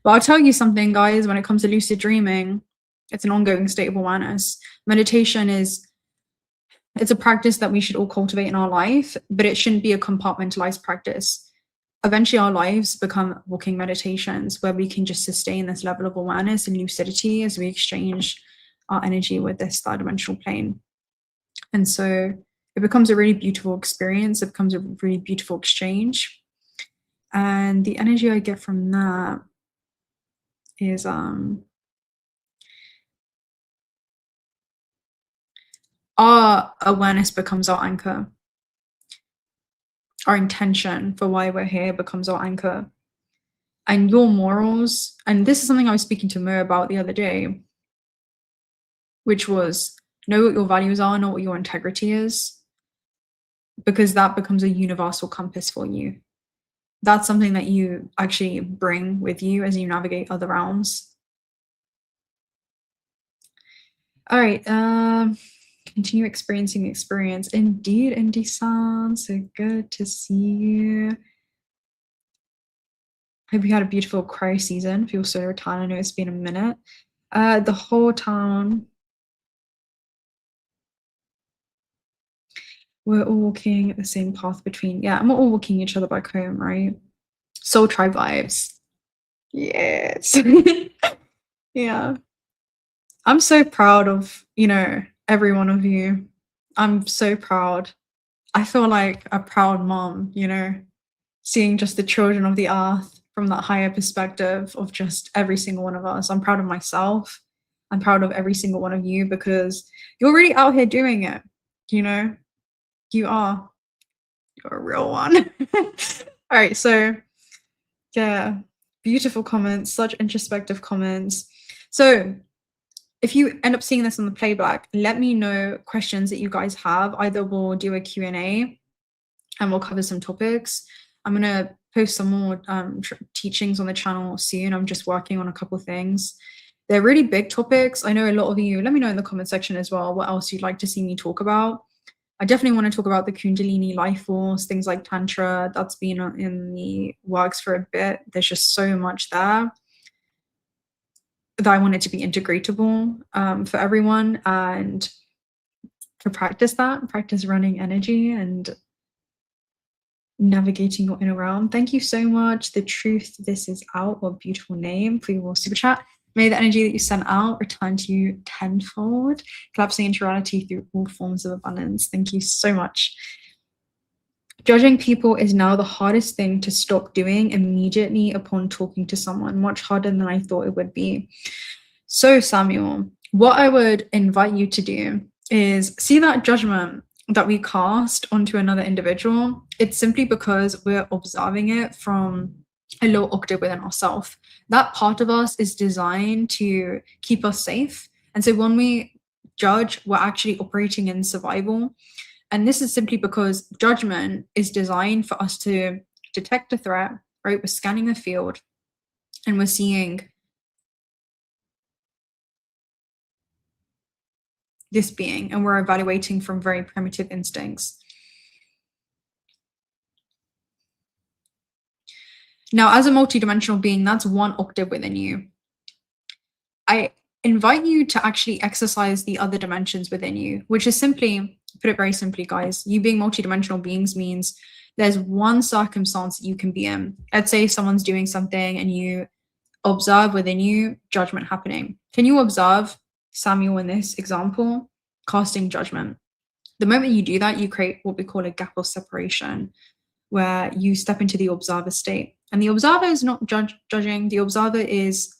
But I'll tell you something, guys, when it comes to lucid dreaming, it's an ongoing state of awareness. Meditation it's a practice that we should all cultivate in our life, but it shouldn't be a compartmentalized practice. Eventually our lives become walking meditations where we can just sustain this level of awareness and lucidity as we exchange our energy with this third dimensional plane. And so it becomes a really beautiful experience. It becomes a really beautiful exchange. And the energy I get from that is our awareness becomes our anchor. Our intention for why we're here becomes our anchor. And your morals, and this is something I was speaking to Mo about the other day, which was know what your values are, know what your integrity is, because that becomes a universal compass for you. That's something that you actually bring with you as you navigate other realms. All right, continue experiencing the experience. Indeed, Indy-san, so good to see you. Hope you had a beautiful cry season for your solar town. I know it's been a minute. The whole town, we're all walking the same path between, and we're all walking each other back home, right? Soul tribe vibes. Yes. Yeah. I'm so proud of, every one of you. I'm so proud. I feel like a proud mom, seeing just the children of the earth from that higher perspective of just every single one of us. I'm proud of myself. I'm proud of every single one of you because you're really out here doing it, You are. You're a real one. All right, so yeah, beautiful comments, such introspective comments. So if you end up seeing this on the playback, let me know questions that you guys have. Either we'll do a Q&A and we'll cover some topics. I'm going to post some more teachings on the channel soon. I'm just working on a couple things. They're really big topics. I know a lot of you, let me know in the comment section as well what else you'd like to see me talk about. I definitely want to talk about the Kundalini life force, things like Tantra. That's been in the works for a bit. There's just so much there that I want it to be integratable for everyone, and to practice running energy and navigating your inner realm. Thank you so much. The Truth This Is Out, what a beautiful name for your super chat. May the energy that you sent out return to you tenfold, collapsing into reality through all forms of abundance. Thank you so much. Judging people is now the hardest thing to stop doing immediately upon talking to someone, much harder than I thought it would be. So, Samuel, what I would invite you to do is see that judgment that we cast onto another individual. It's simply because we're observing it from a low octave within ourselves. That part of us is designed to keep us safe. And so when we judge, we're actually operating in survival. And this is simply because judgment is designed for us to detect a threat, right? We're scanning the field and we're seeing this being, and we're evaluating from very primitive instincts. Now, as a multidimensional being, that's one octave within you. I invite you to actually exercise the other dimensions within you, which is simply, put it very simply, guys, you being multidimensional beings means there's one circumstance that you can be in. Let's say someone's doing something and you observe within you judgment happening. Can you observe Samuel in this example casting judgment? The moment you do that, you create what we call a gap of separation, where you step into the observer state. And the observer is not judging. The observer is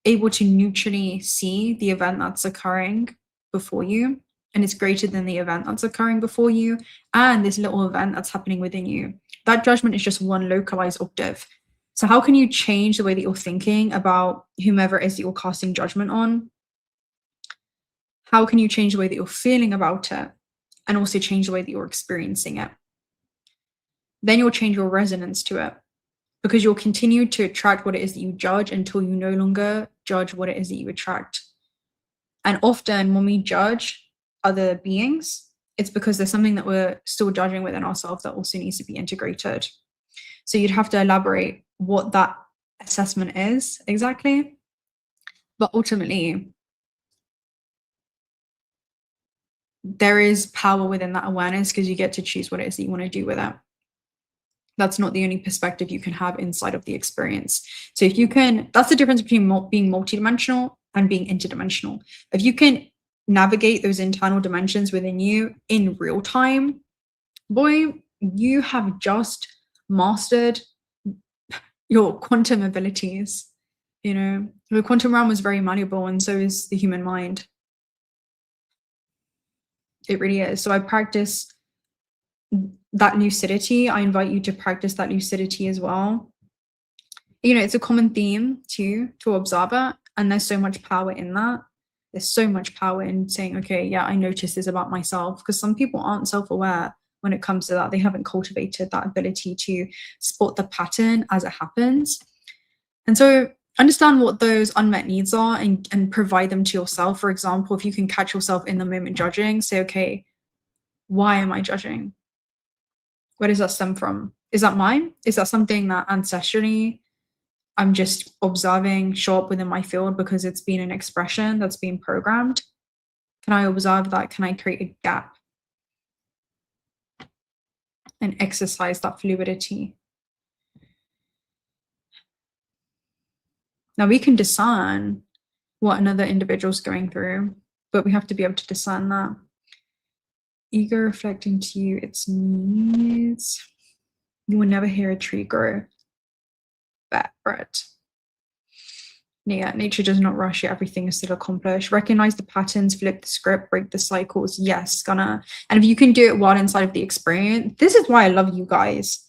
able to neutrally see the event that's occurring before you, and it's greater than the event that's occurring before you and this little event that's happening within you. That judgment is just one localized octave. So how can you change the way that you're thinking about whomever it is that you're casting judgment on? How can you change the way that you're feeling about it and also change the way that you're experiencing it? Then you'll change your resonance to it, because you'll continue to attract what it is that you judge until you no longer judge what it is that you attract. And often when we judge other beings, it's because there's something that we're still judging within ourselves that also needs to be integrated. So you'd have to elaborate what that assessment is exactly. But ultimately, there is power within that awareness because you get to choose what it is that you want to do with it. That's not the only perspective you can have inside of the experience. So if you can, that's the difference between being multidimensional and being interdimensional. If you can navigate those internal dimensions within you in real time, boy, you have just mastered your quantum abilities. You know, the quantum realm is very malleable, and so is the human mind. It really is. So I practice that lucidity. I invite you to practice that lucidity as well. You know, it's a common theme to observe it, and there's so much power in that. There's so much power in saying, okay, yeah, I notice this about myself, because some people aren't self-aware when it comes to that. They haven't cultivated that ability to spot the pattern as it happens. And so understand what those unmet needs are and provide them to yourself. For example, if you can catch yourself in the moment judging, say, okay, why am I judging? Where does that stem from? Is that mine? Is that something that ancestrally I'm just observing show up within my field because it's been an expression that's been programmed? Can I observe that? Can I create a gap and exercise that fluidity? Now we can discern what another individual's going through, but we have to be able to discern that. Ego reflecting to you its needs. You will never hear a tree grow. Brett. Yeah, nature does not rush you. Everything is still accomplished. Recognize the patterns, flip the script, break the cycles. Yes, gonna. And if you can do it while inside of the experience, this is why I love you guys.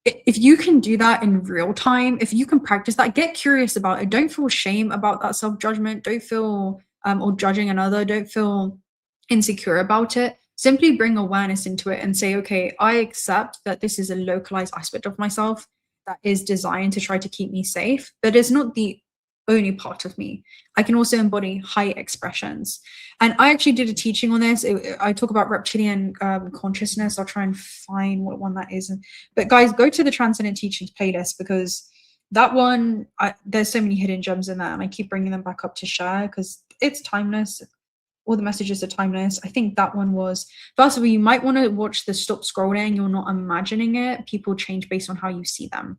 If you can do that in real time, if you can practice that, get curious about it. Don't feel shame about that self-judgment. Don't feel or judging another. Don't feel insecure about it. Simply bring awareness into it and say, okay, I accept that this is a localized aspect of myself that is designed to try to keep me safe, but it's not the only part of me. I can also embody high expressions. And I actually did a teaching on this. I talk about reptilian consciousness. I'll try and find what one that is. But guys, go to the Transcendent Teachings playlist, because that one, there's so many hidden gems in there, and I keep bringing them back up to share because it's timeless. All the messages are timeless. I think that one was, first of all, you might want to watch the Stop Scrolling. You're not imagining it. People change based on how you see them.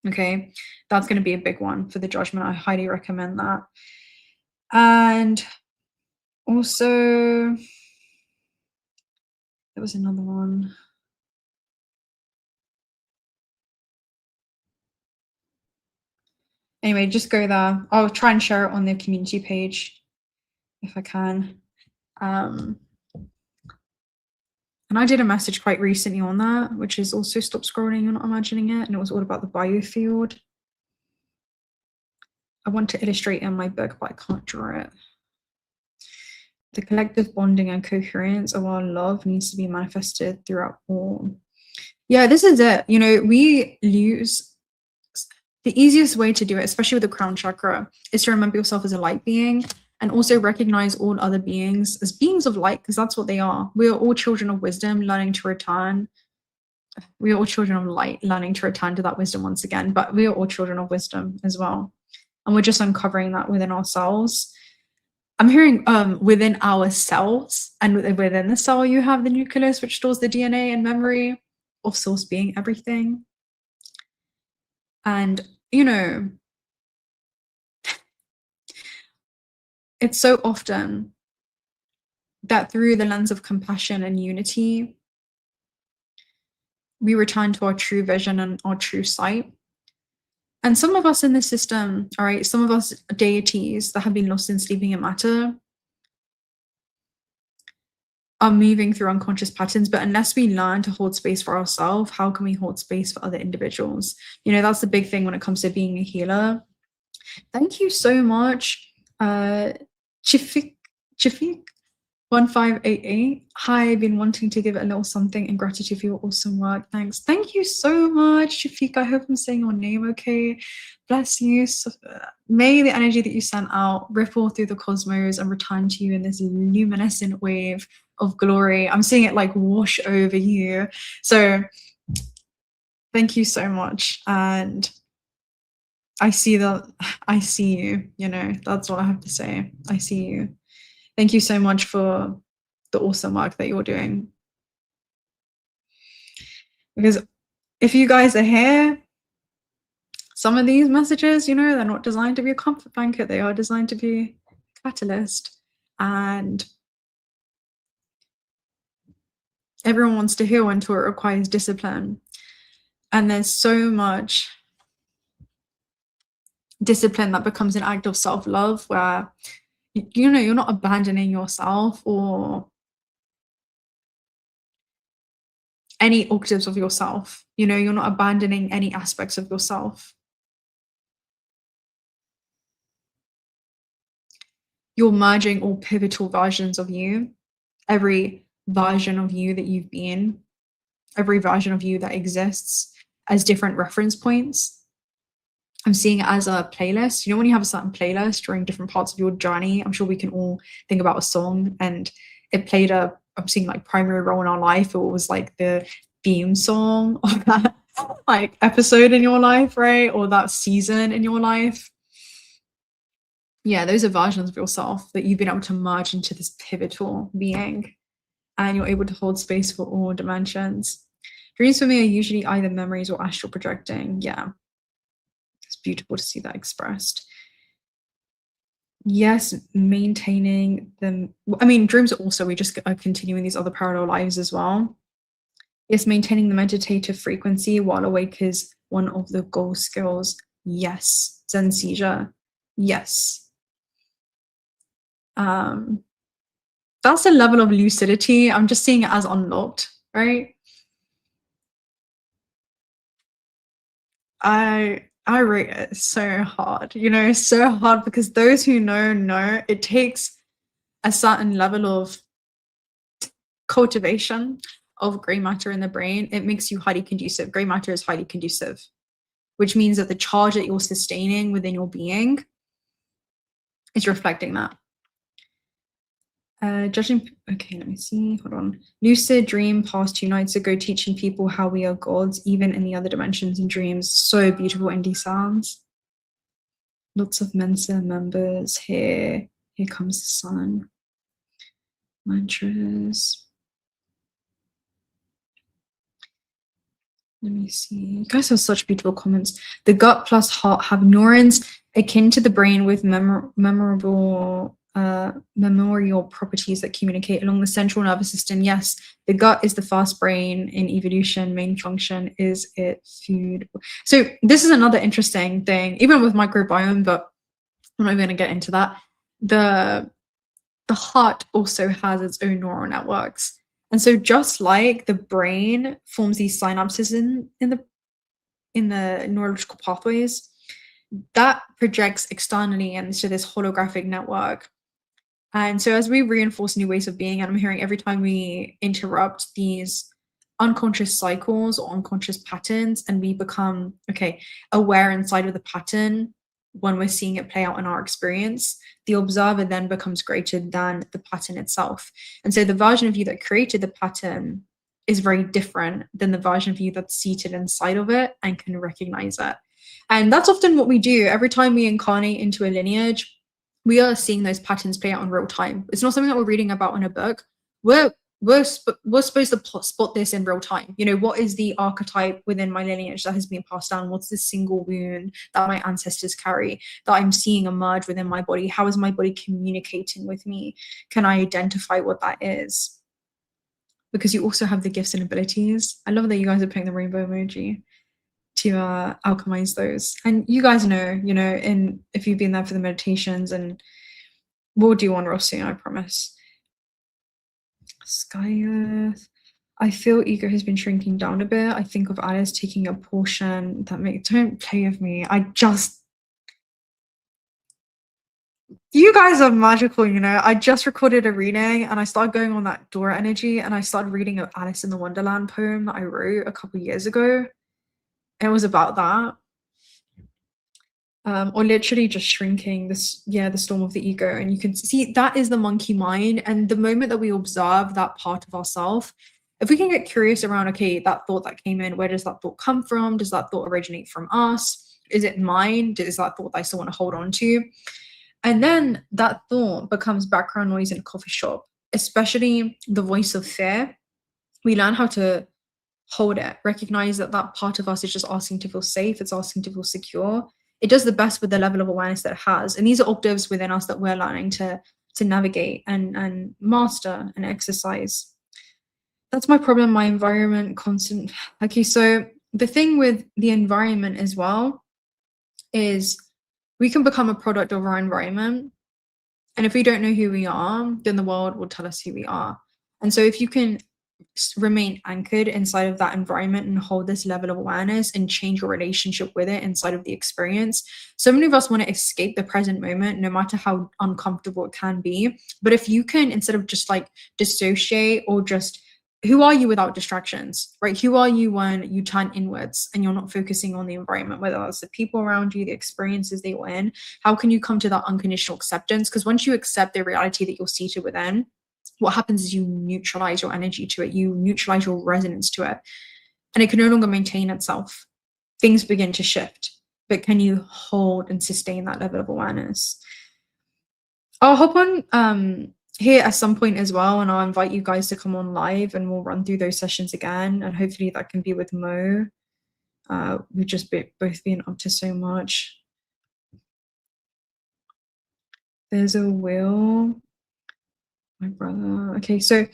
Okay, that's going to be a big one for the judgment. I highly recommend that. And also, there was another one. Anyway, just go there. I'll try and share it on the community page if I can. And I did a message quite recently on that, which is also stop scrolling, you're not imagining it. And it was all about the biofield. I want to illustrate it in my book, but I can't draw it. The collective bonding and coherence of our love needs to be manifested throughout all. Yeah, this is it. You know, we lose the easiest way to do it, especially with the crown chakra, is to remember yourself as a light being and also recognize all other beings as beings of light, because that's what they are. We are all children of wisdom learning to return. We are all children of light learning to return to that wisdom once again, but we are all children of wisdom as well. And we're just uncovering that within ourselves. I'm hearing within ourselves, and within the cell you have the nucleus, which stores the DNA and memory of source being everything. And, you know, it's so often that through the lens of compassion and unity, we return to our true vision and our true sight. And some of us in the system, all right, some of us deities that have been lost in sleeping in matter are moving through unconscious patterns, but unless we learn to hold space for ourselves, how can we hold space for other individuals? You know, that's the big thing when it comes to being a healer. Thank you so much, Chifik 1588. Hi, I've been wanting to give it a little something in gratitude for your awesome work. Thanks. Thank you so much, Chifik. I hope I'm saying your name okay. Bless you. So, may the energy that you sent out ripple through the cosmos and return to you in this luminescent wave of glory. I'm seeing it like wash over you. So thank you so much. And I see you, you know, that's what I have to say. I see you. Thank you so much for the awesome work that you're doing. Because if you guys are here, some of these messages, you know, they're not designed to be a comfort blanket. They are designed to be a catalyst. And everyone wants to heal until it requires discipline. And there's so much discipline that becomes an act of self-love where, you know, you're not abandoning yourself or any octaves of yourself. You know, you're not abandoning any aspects of yourself. You're merging all pivotal versions of you, every version of you that you've been, every version of you that exists as different reference points. I'm seeing it as a playlist. You know, when you have a certain playlist during different parts of your journey, I'm sure we can all think about a song and it played I'm seeing like primary role in our life. It was like the theme song of that like episode in your life, right? Or that season in your life. Yeah, those are versions of yourself that you've been able to merge into this pivotal being, and you're able to hold space for all dimensions. Dreams for me are usually either memories or astral projecting. Yeah, it's beautiful to see that expressed. Yes, maintaining them. I mean, dreams are also, we just are continuing these other parallel lives as well. Yes, maintaining the meditative frequency while awake is one of the goal skills. Yes, Zen seizure. Yes. That's a level of lucidity. I'm just seeing it as unlocked, right? I rate it so hard, you know, so hard, because those who know it takes a certain level of cultivation of gray matter in the brain. It makes you highly conducive. Gray matter is highly conducive, which means that the charge that you're sustaining within your being is reflecting that. Judging, okay, let me see, hold on. Lucid dream past 2 nights ago, teaching people how we are gods, even in the other dimensions and dreams. So beautiful indie sounds. Lots of Mensa members here. Here comes the sun. Mantras. Let me see. You guys have such beautiful comments. The gut plus heart have neurons akin to the brain with memorial properties that communicate along the central nervous system. Yes, the gut is the first brain in evolution. Main function is it food. So this is another interesting thing, even with microbiome, but I'm not going to get into that. The heart also has its own neural networks. And so just like the brain forms these synapses in the neurological pathways, that projects externally into this holographic network. And so as we reinforce new ways of being, and I'm hearing every time we interrupt these unconscious cycles or unconscious patterns, and we become, okay, aware inside of the pattern when we're seeing it play out in our experience, the observer then becomes greater than the pattern itself. And so the version of you that created the pattern is very different than the version of you that's seated inside of it and can recognize it. And that's often what we do. Every time we incarnate into a lineage, we are seeing those patterns play out in real time. It's not something that we're reading about in a book. We're supposed to spot this in real time. You know, what is the archetype within my lineage that has been passed down? What's the single wound that my ancestors carry that I'm seeing emerge within my body? How is my body communicating with me? Can I identify what that is? Because you also have the gifts and abilities. I love that you guys are putting the rainbow emoji to alchemize those. And you guys know, you know, if you've been there for the meditations, and we'll do one real soon, I promise. Sky Earth. I feel ego has been shrinking down a bit. I think of Alice taking a portion that don't play with me. You guys are magical, you know. I just recorded a reading and I started going on that Dora energy, and I started reading an Alice in the Wonderland poem that I wrote a couple years ago. It was about that. Or literally just shrinking the storm of the ego. And you can see that is the monkey mind. And the moment that we observe that part of ourselves, if we can get curious around, okay, that thought that came in, where does that thought come from? Does that thought originate from us? Is it mine? Is that thought that I still want to hold on to? And then that thought becomes background noise in a coffee shop, especially the voice of fear. We learn how to hold it, recognize that that part of us is just asking to feel safe. It's asking to feel secure. It does the best with the level of awareness that it has. And these are octaves within us that we're learning to navigate and master and exercise. That's my problem, my environment, constant. Okay, so the thing with the environment as well is we can become a product of our environment. And if we don't know who we are, then the world will tell us who we are. And so if you can remain anchored inside of that environment and hold this level of awareness and change your relationship with it inside of the experience. So many of us want to escape the present moment, no matter how uncomfortable it can be. But if you can, instead of just like dissociate or just, who are you without distractions, right? Who are you when you turn inwards and you're not focusing on the environment, whether that's the people around you, the experiences they were in? How can you come to that unconditional acceptance? Because once you accept the reality that you're seated within, what happens is you neutralize your energy to it, you neutralize your resonance to it, and it can no longer maintain itself. Things begin to shift, but can you hold and sustain that level of awareness? I'll hop on here at some point as well, and I'll invite you guys to come on live and we'll run through those sessions again, and hopefully that can be with Mo. We've just both been up to so much. There's a will. My brother. Okay, so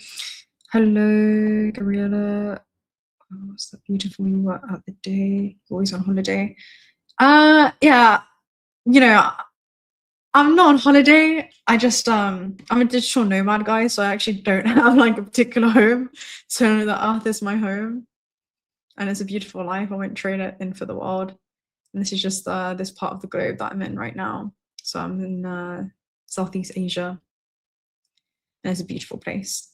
hello, Gabriella. Oh, what's that beautiful you were at the day? Always on holiday. Yeah, you know, I'm not on holiday. I just I'm a digital nomad, guys, so I actually don't have like a particular home. So the earth is my home, and it's a beautiful life. I won't trade it in for the world. And this is just this part of the globe that I'm in right now. So I'm in Southeast Asia. And it's a beautiful place.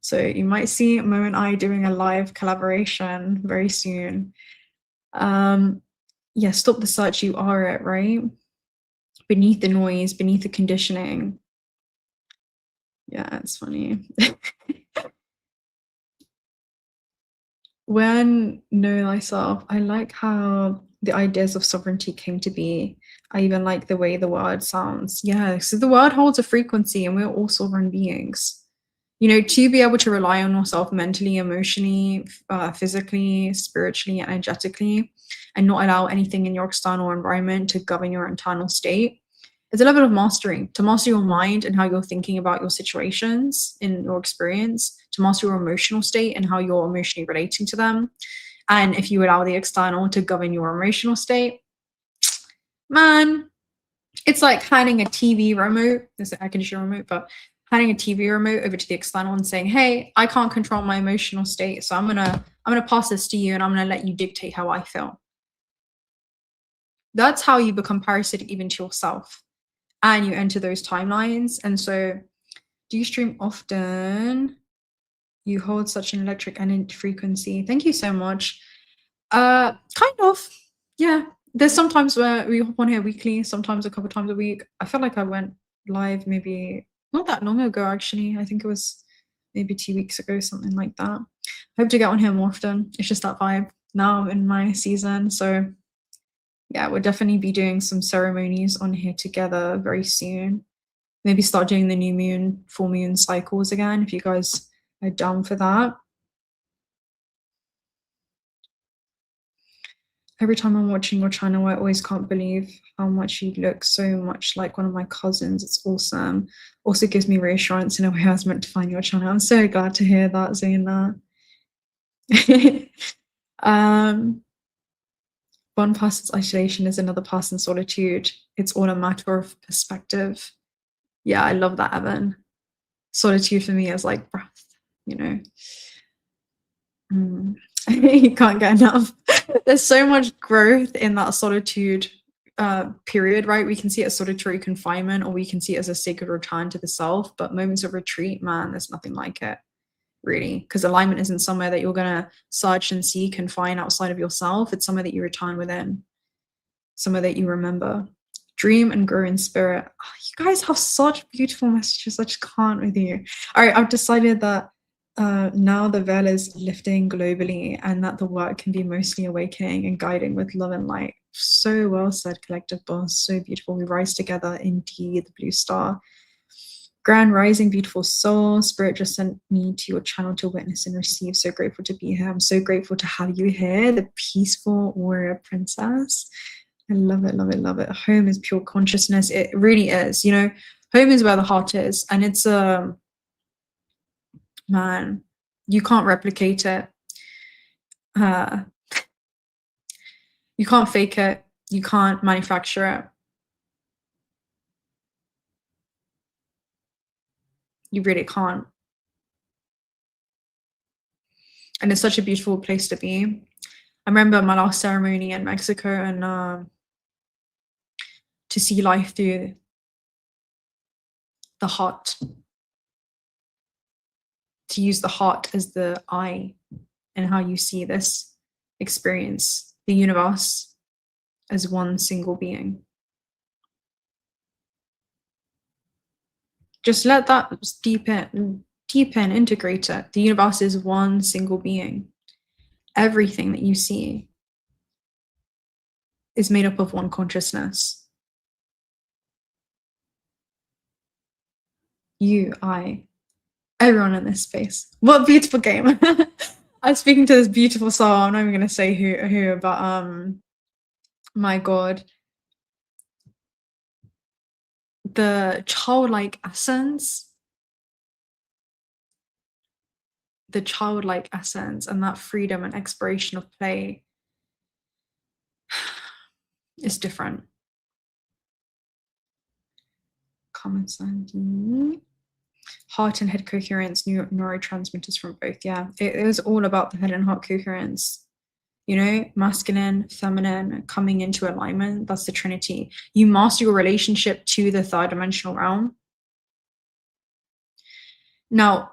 So you might see Mo and I doing a live collaboration very soon. Yeah, stop the search, you are it, right? Beneath the noise, beneath the conditioning. Yeah, it's funny. When know thyself, I like how the ideas of sovereignty came to be. I even like the way the word sounds. Yeah, so the word holds a frequency and we're all sovereign beings. You know, to be able to rely on yourself mentally, emotionally, physically, spiritually, energetically, and not allow anything in your external environment to govern your internal state. It's a level of mastery, to master your mind and how you're thinking about your situations in your experience, to master your emotional state and how you're emotionally relating to them. And if you allow the external to govern your emotional state, man, it's like handing a TV remote, there's an air conditioner remote, but handing a TV remote over to the external and saying, hey, I can't control my emotional state, so I'm gonna pass this to you and I'm gonna let you dictate how I feel. That's how you become parasitic even to yourself. And you enter those timelines. And so, do you stream often? You hold such an electric frequency. Thank you so much. Kind of. Yeah. There's sometimes where we hop on here weekly, sometimes a couple times a week. I feel like I went live maybe not that long ago, actually. I think it was maybe 2 weeks ago, something like that. I hope to get on here more often. It's just that vibe now in my season. So yeah, we'll definitely be doing some ceremonies on here together very soon. Maybe start doing the new moon, full moon cycles again, if you guys are down for that. Every time I'm watching your channel, I always can't believe how much you look so much like one of my cousins. It's awesome. Also gives me reassurance in a way I was meant to find your channel. I'm so glad to hear that, Zayna. One person's isolation is another person's solitude. It's all a matter of perspective. Yeah, I love that, Evan. Solitude for me is like breath, you know. You can't get enough. There's so much growth in that solitude period, right? We can see it as solitary confinement, or we can see it as a sacred return to the self. But moments of retreat, man, there's nothing like it, really, because alignment isn't somewhere that you're gonna search and seek and find outside of yourself. It's somewhere that you return within, somewhere that you remember. Dream and grow in spirit. Oh, you guys have such beautiful messages. I just can't with you. All right, I've decided that now the veil is lifting globally, and that the work can be mostly awakening and guiding with love and light. So well said, collective boss. So beautiful. We rise together, indeed, the blue star. Grand rising, beautiful soul. Spirit just sent me to your channel to witness and receive. So grateful to be here. I'm so grateful to have you here, the peaceful warrior princess. I love it, love it, love it. Home is pure consciousness. It really is. You know, home is where the heart is, and it's man, you can't replicate it. You can't fake it. You can't manufacture it. You really can't. And it's such a beautiful place to be. I remember my last ceremony in Mexico, and to see life through the heart, to use the heart as the eye, and how you see this experience, the universe, as one single being. Just let that deepen, integrate it. The universe is one single being. Everything that you see is made up of one consciousness. You, I, everyone in this space. What a beautiful game. I was speaking to this beautiful soul. I'm not even going to say who, but my God. The childlike essence, and that freedom and exploration of play is different. Common sense. Heart and head coherence, neurotransmitters from both. Yeah, it is all about the head and heart coherence. You know, masculine, feminine, coming into alignment. That's the Trinity. You master your relationship to the third dimensional realm. Now,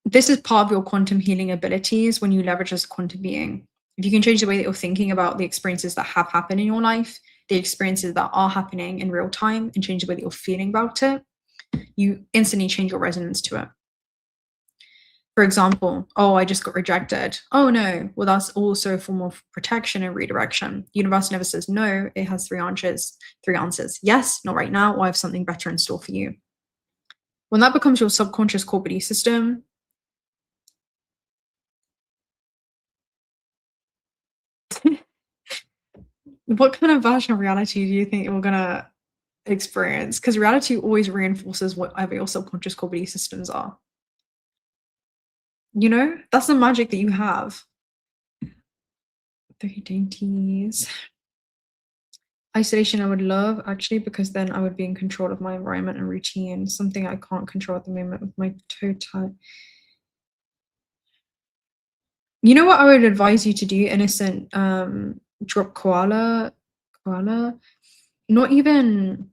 this is part of your quantum healing abilities when you leverage as a quantum being. If you can change the way that you're thinking about the experiences that have happened in your life, the experiences that are happening in real time, and change the way that you're feeling about it, you instantly change your resonance to it. For example, oh, I just got rejected. Oh no, well, that's also a form of protection and redirection. The universe never says no, it has three answers. Yes, not right now, or I have something better in store for you. When that becomes your subconscious core belief system, what kind of version of reality do you think you're gonna experience? Because reality always reinforces whatever your subconscious core belief systems are. You know, that's the magic that you have. 3 dainties. Isolation I would love, actually, because then I would be in control of my environment and routine, something I can't control at the moment with my toe tie. You know what I would advise you to do, innocent? Drop koala. Not even.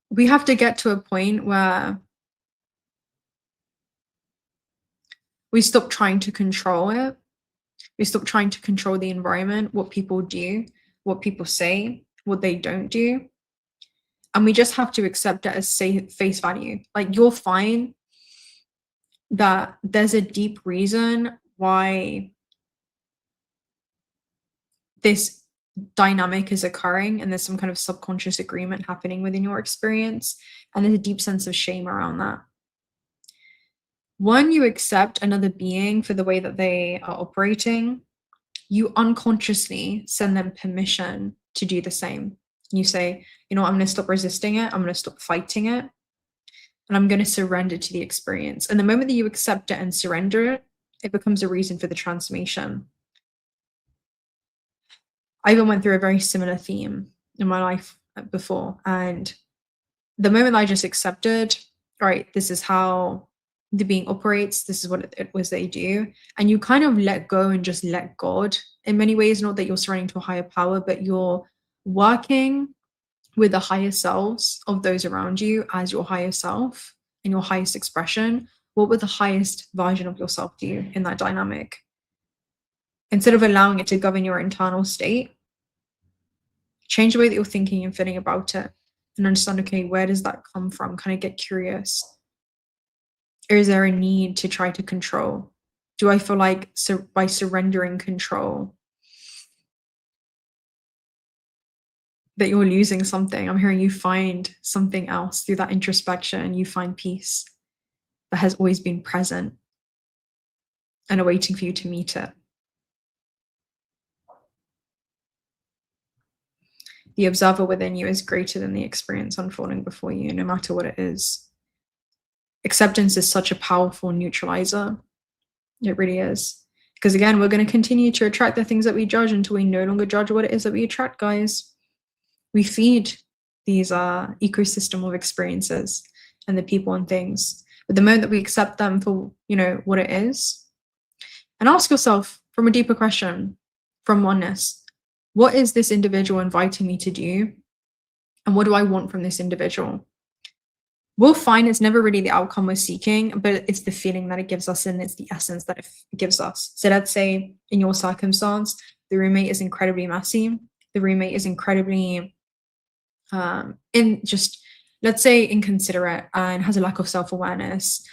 We have to get to a point where we stop trying to control it. We stop trying to control the environment, what people do, what people say, what they don't do. And we just have to accept it as face value. Like, you'll find that there's a deep reason why this dynamic is occurring, and there's some kind of subconscious agreement happening within your experience, and there's a deep sense of shame around that. When you accept another being for the way that they are operating, you unconsciously send them permission to do the same. You say, you know what, I'm going to stop resisting it, I'm going to stop fighting it, and I'm going to surrender to the experience. And the moment that you accept it and surrender it, it becomes a reason for the transformation. I even went through a very similar theme in my life before, and the moment I just accepted, all right, this is how the being operates, this is what it was they do, and you kind of let go and just let God in many ways. Not that you're surrendering to a higher power, but you're working with the higher selves of those around you as your higher self and your highest expression. What would the highest version of yourself do in that dynamic? Instead of allowing it to govern your internal state, change the way that you're thinking and feeling about it, and understand, okay, where does that come from? Kind of get curious. Or is there a need to try to control? Do I feel like by surrendering control that you're losing something? I'm hearing you find something else through that introspection. You find peace that has always been present and awaiting for you to meet it. The observer within you is greater than the experience unfolding before you, no matter what it is. Acceptance is such a powerful neutralizer. It really is. Because again, we're going to continue to attract the things that we judge until we no longer judge what it is that we attract, guys. We feed these ecosystem of experiences and the people and things. But the moment that we accept them for, you know, what it is, and ask yourself from a deeper question, from oneness, what is this individual inviting me to do? And what do I want from this individual? We'll find it's never really the outcome we're seeking, but it's the feeling that it gives us, and it's the essence that it gives us. So let's say in your circumstance, the roommate is incredibly messy. The roommate is incredibly, let's say inconsiderate and has a lack of self-awareness.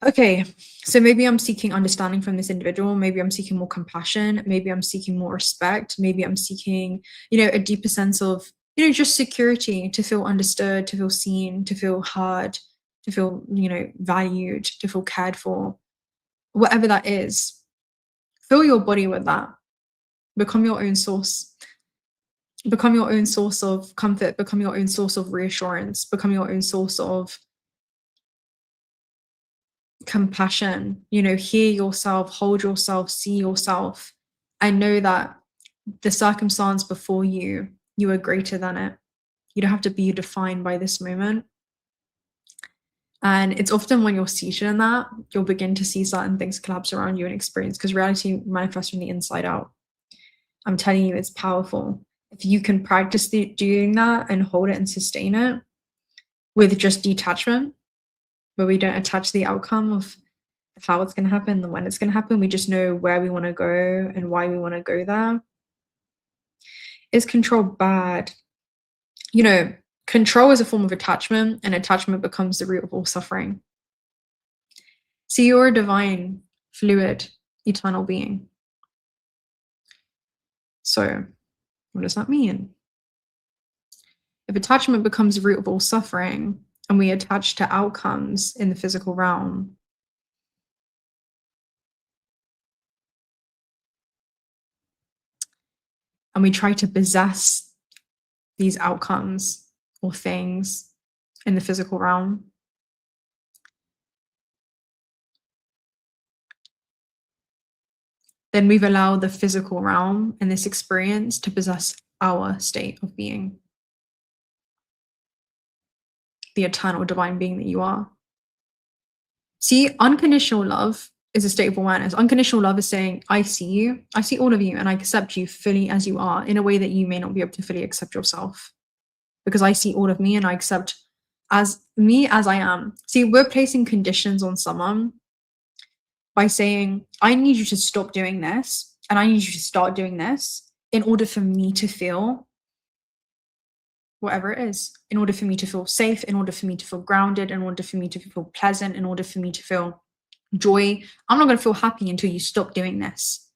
Okay, so maybe I'm seeking understanding from this individual. Maybe I'm seeking more compassion. Maybe I'm seeking more respect. Maybe I'm seeking, you know, a deeper sense of, you know, just security, to feel understood, to feel seen, to feel heard, to feel, you know, valued, to feel cared for, whatever that is. Fill your body with that. Become your own source. Become your own source of comfort. Become your own source of reassurance. Become your own source of compassion. You know, hear yourself, hold yourself, see yourself, and know that the circumstance before you, you are greater than it. You don't have to be defined by this moment. And it's often when you're seated in that, you'll begin to see certain things collapse around you and experience, because reality manifests from the inside out. I'm telling you, it's powerful. If you can practice doing that and hold it and sustain it with just detachment, where we don't attach the outcome of how it's going to happen and when it's going to happen, we just know where we want to go and why we want to go there. Is control bad? You know, control is a form of attachment, and attachment becomes the root of all suffering. See, you're a divine, fluid, eternal being. So what does that mean? If attachment becomes the root of all suffering, and we attach to outcomes in the physical realm, and we try to possess these outcomes or things in the physical realm, then we've allowed the physical realm and this experience to possess our state of being, the eternal divine being that you are. See, unconditional love is a state of awareness. Unconditional love is saying, I see you, I see all of you, and I accept you fully as you are in a way that you may not be able to fully accept yourself. Because I see all of me and I accept as me as I am. See, we're placing conditions on someone by saying, I need you to stop doing this and I need you to start doing this in order for me to feel whatever it is, in order for me to feel safe, in order for me to feel grounded, in order for me to feel pleasant, in order for me to feel joy. I'm not going to feel happy until you stop doing this.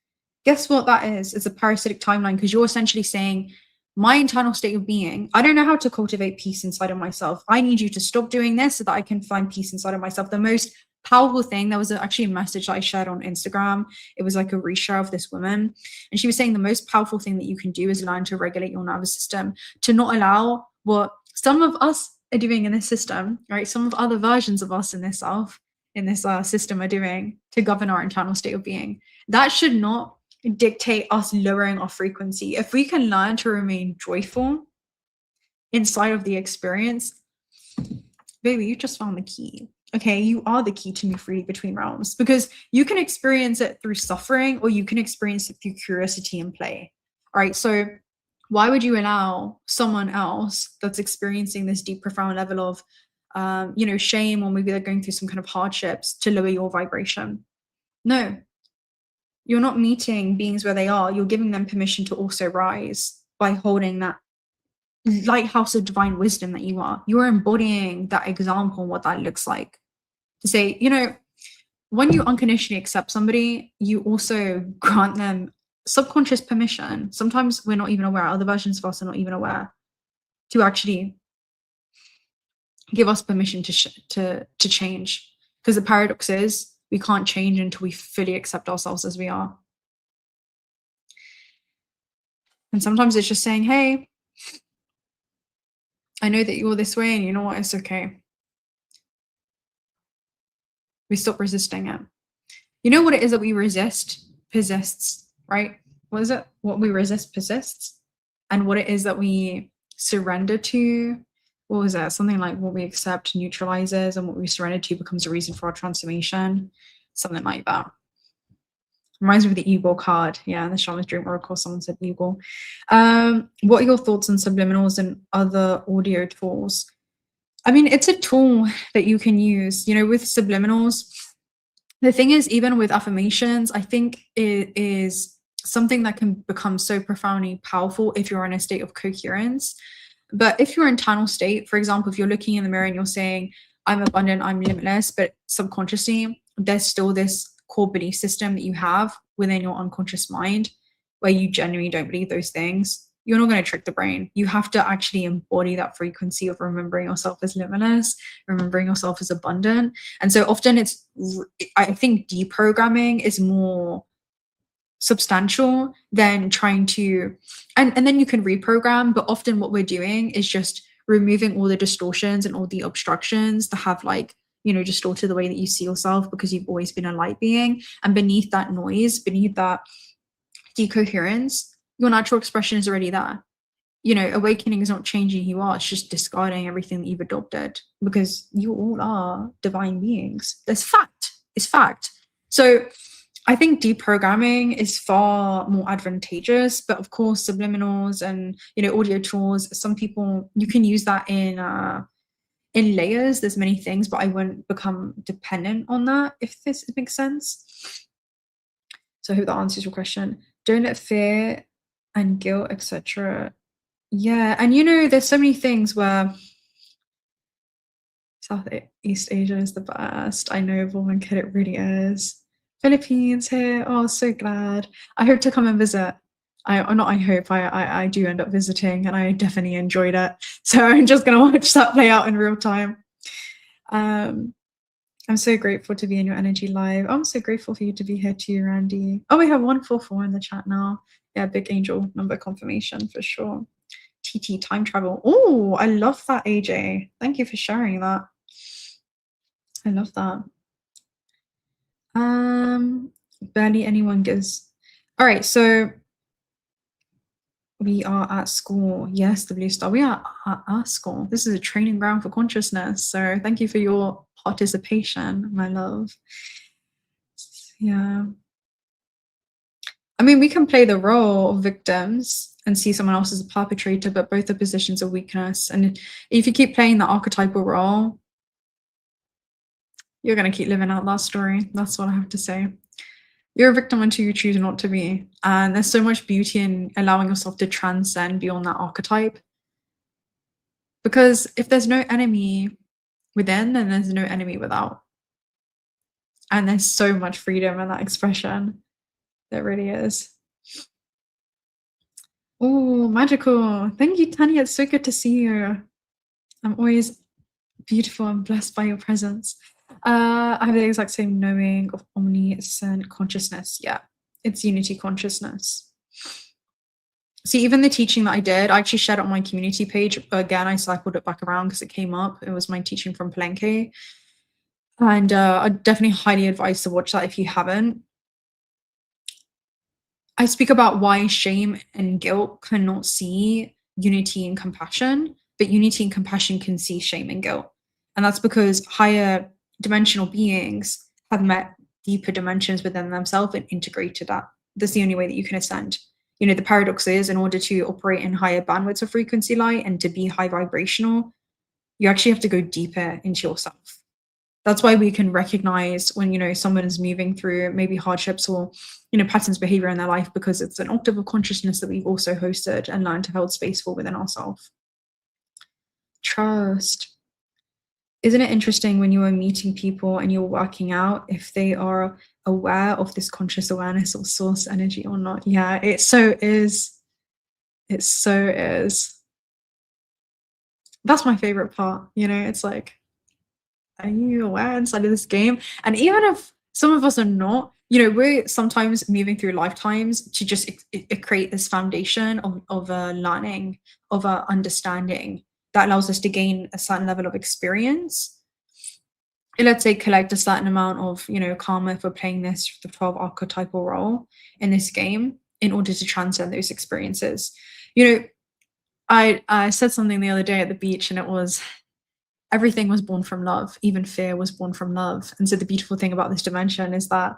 Guess what that is? It's a parasitic timeline, because you're essentially saying, my internal state of being, I don't know how to cultivate peace inside of myself. I need you to stop doing this so that I can find peace inside of myself. The most powerful thing, there was actually a message that I shared on Instagram. It was like a reshare of this woman. And she was saying the most powerful thing that you can do is learn to regulate your nervous system, to not allow what some of us are doing in this system, right? Some of other versions of us in this self, in this system are doing to govern our internal state of being. That should not dictate us lowering our frequency. If we can learn to remain joyful inside of the experience, baby, you just found the key. Okay, you are the key to move freely between realms, because you can experience it through suffering or you can experience it through curiosity and play. All right, so why would you allow someone else that's experiencing this deep, profound level of, shame, or maybe they're going through some kind of hardships, to lower your vibration? No, you're not meeting beings where they are. You're giving them permission to also rise by holding that lighthouse of divine wisdom that you are. You're embodying that example, what that looks like. To say, when you unconditionally accept somebody, you also grant them subconscious permission. Sometimes we're not even aware, other versions of us are not even aware, to actually give us permission to change. Because the paradox is, we can't change until we fully accept ourselves as we are. And sometimes it's just saying, hey, I know that you're this way, and you know what, it's okay. We stop resisting it. You know what it is that we resist persists, right? What is it? What we resist persists. And what it is that we surrender to, what was that? Something like what we accept neutralizes, and what we surrender to becomes a reason for our transformation. Something like that. Reminds me of the 𝓂 card. Yeah, in the Shaman's Dream Oracle, someone said 𝓂. What are your thoughts on subliminals and other audio tools? I mean, it's a tool that you can use, with subliminals. The thing is, even with affirmations, I think it is something that can become so profoundly powerful if you're in a state of coherence. But if you're in internal state, for example, if you're looking in the mirror and you're saying, I'm abundant, I'm limitless, but subconsciously, there's still this core belief system that you have within your unconscious mind where you genuinely don't believe those things, you're not going to trick the brain. You have to actually embody that frequency of remembering yourself as limitless, remembering yourself as abundant. And so often I think deprogramming is more substantial than trying to, and then you can reprogram, but often what we're doing is just removing all the distortions and all the obstructions that have distorted the way that you see yourself, because you've always been a light being. And beneath that noise, beneath that decoherence, your natural expression is already there. Awakening is not changing who you are, it's just discarding everything that you've adopted, because you all are divine beings. That's fact. It's fact. So I think deprogramming is far more advantageous, but of course, subliminals and, audio tools, some people, you can use that in layers. There's many things, but I wouldn't become dependent on that, if this makes sense. So I hope that answers your question. Don't let fear and guilt, etc. Yeah, and there's so many things where Southeast Asia is the best. I know, 𝓂𝓻𝓪𝓷𝓬𝓮, it really is. Philippines here, oh, so glad. I hope to come and visit. I do end up visiting, and I definitely enjoyed it. So I'm just gonna watch that play out in real time. I'm so grateful to be in your energy live. I'm so grateful for you to be here too, Randy. Oh, we have 144 in the chat now. Yeah, big angel number confirmation for sure. TT time travel. Oh, I love that, AJ. Thank you for sharing that. I love that. Barely anyone gives. All right, so we are at school. Yes, the Blue Star. We are at our school. This is a training ground for consciousness. So thank you for your participation, my love. Yeah. I mean, we can play the role of victims and see someone else as a perpetrator, but both are positions of weakness. And if you keep playing the archetypal role, you're going to keep living out that story. That's what I have to say. You're a victim until you choose not to be. And there's so much beauty in allowing yourself to transcend beyond that archetype. Because if there's no enemy within, then there's no enemy without. And there's so much freedom in that expression. There really is. Oh, magical. Thank you, Tanya. It's so good to see you. I'm always beautiful and blessed by your presence. I have the exact same knowing of omniscient consciousness. Yeah, it's unity consciousness. See, even the teaching that I did, I actually shared it on my community page. Again, I cycled it back around because it came up. It was my teaching from 𝓬𝓻𝓪𝓷𝓬. And I definitely highly advise to watch that if you haven't. I speak about why shame and guilt cannot see unity and compassion, but unity and compassion can see shame and guilt. And that's because higher dimensional beings have met deeper dimensions within themselves and integrated that. That's the only way that you can ascend. You know, the paradox is, in order to operate in higher bandwidths of frequency light and to be high vibrational, you actually have to go deeper into yourself. That's why we can recognize when, you know, someone is moving through maybe hardships or, you know, patterns of behavior in their life, because it's an octave of consciousness that we've also hosted and learned to hold space for within ourselves. Trust. Isn't it interesting when you are meeting people and you're working out if they are aware of this conscious awareness or source energy or not? Yeah, it so is. It so is. That's my favorite part. You know, it's like, are you aware inside of this game? And even if some of us are not, you know, we're sometimes moving through lifetimes to just create this foundation of learning, of understanding that allows us to gain a certain level of experience. And let's say collect a certain amount of, you know, karma for playing this, the 12 archetypal role in this game in order to transcend those experiences. You know, I said something the other day at the beach, and it was, everything was born from love. Even fear was born from love. And so the beautiful thing about this dimension is that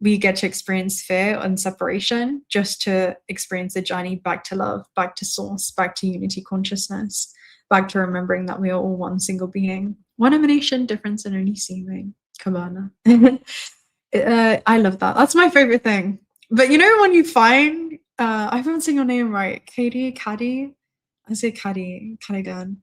we get to experience fear and separation just to experience the journey back to love, back to source, back to unity consciousness, back to remembering that we are all one single being. One emanation, difference, and only seeming. Cabana. I love that. That's my favorite thing. But you know when you find, I haven't seen your name right, Caddy? I say Caddy again.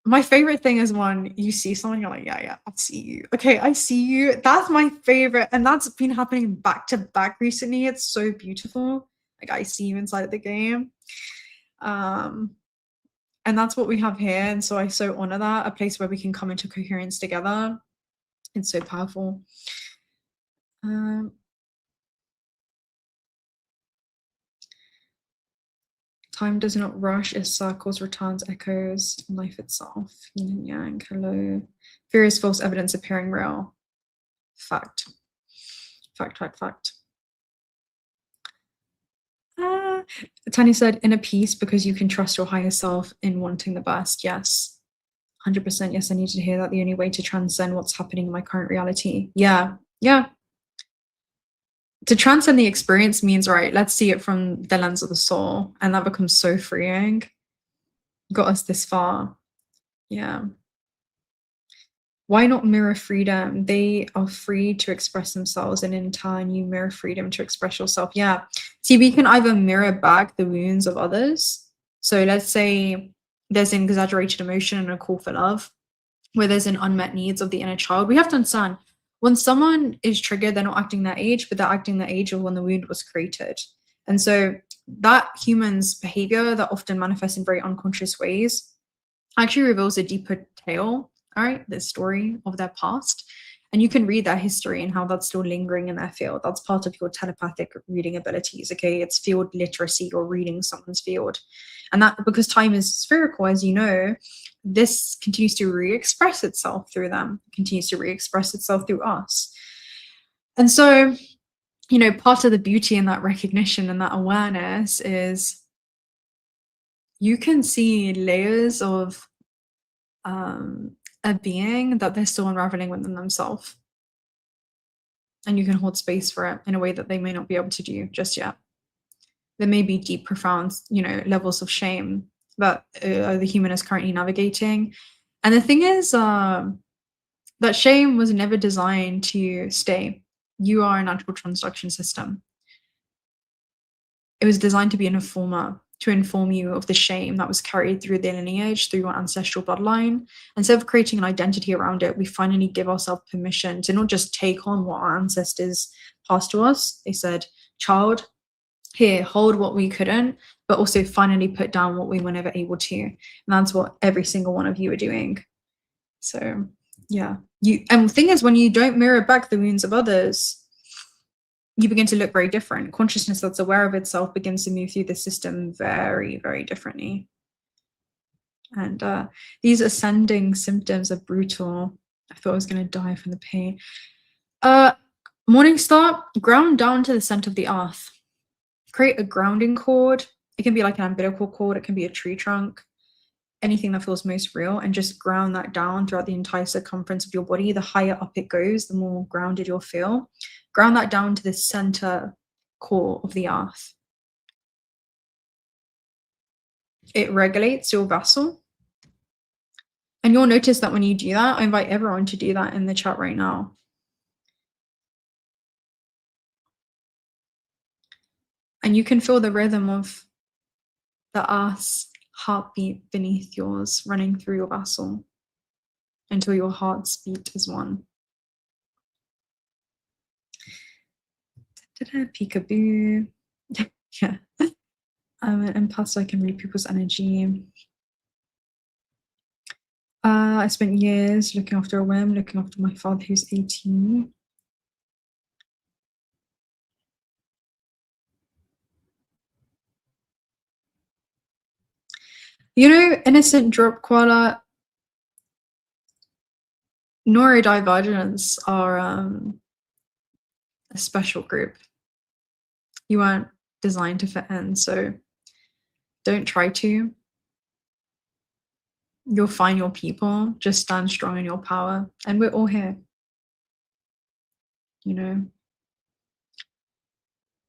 My favorite thing is when you see someone, you're like, yeah, I see you. Okay, I see you. That's my favorite. And that's been happening back to back recently. It's so beautiful. Like, I see you inside the game. And that's what we have here. And so I so honor that, a place where we can come into coherence together. It's so powerful. Time does not rush, it circles, returns, echoes, life itself. Yin and yang, hello. Fear is false evidence appearing real. Fact. Fact. Tanya said, inner peace because you can trust your higher self in wanting the best. Yes. 100%. Yes, I need to hear that. The only way to transcend what's happening in my current reality. Yeah. To transcend the experience means, right, let's see it from the lens of the soul. And that becomes so freeing. Got us this far. Yeah. Why not mirror freedom? They are free to express themselves, and in turn, you mirror freedom to express yourself. Yeah. See, we can either mirror back the wounds of others. So let's say there's an exaggerated emotion and a call for love, where there's an unmet needs of the inner child. We have to understand, when someone is triggered, they're not acting their age, but they're acting the age of when the wound was created. And so that human's behavior that often manifests in very unconscious ways actually reveals a deeper tale, all right, the story of their past. And you can read their history and how that's still lingering in their field. That's part of your telepathic reading abilities, okay? It's field literacy or reading someone's field. And that, because time is spherical, as you know, this continues to re-express itself through them, continues to re-express itself through us. And so, you know, part of the beauty in that recognition and that awareness is you can see layers of a being that they're still unraveling within themselves. And you can hold space for it in a way that they may not be able to do just yet. There may be deep, profound, you know, levels of shame that the human is currently navigating. And the thing is, that shame was never designed to stay. You are a natural transduction system. It was designed to be an informer, to inform you of the shame that was carried through the lineage, through your ancestral bloodline. Instead of creating an identity around it, we finally give ourselves permission to not just take on what our ancestors passed to us. They said, child, here, hold what we couldn't, but also finally put down what we were never able to. And that's what every single one of you are doing. So yeah, and the thing is, when you don't mirror back the wounds of others, you begin to look very different. Consciousness that's aware of itself begins to move through the system very, very differently. And these ascending symptoms are brutal. I thought I was going to die from the pain. Morning star, ground down to the center of the earth. Create a grounding cord. It can be like an umbilical cord. It can be a tree trunk. Anything that feels most real, and just ground that down throughout the entire circumference of your body. The higher up it goes, the more grounded you'll feel. Ground that down to the center core of the earth. It regulates your vessel. And you'll notice that when you do that, I invite everyone to do that in the chat right now. And you can feel the rhythm of the earth's heartbeat beneath yours running through your vessel until your hearts beat as one. Peekaboo. Yeah. I'm an empath, so I can read people's energy. I spent years looking after a whim, looking after my father who's 18. You know, innocent drop koala neurodivergents are a special group. You aren't designed to fit in, so don't try to. You'll find your people. Just stand strong in your power, and we're all here. You know,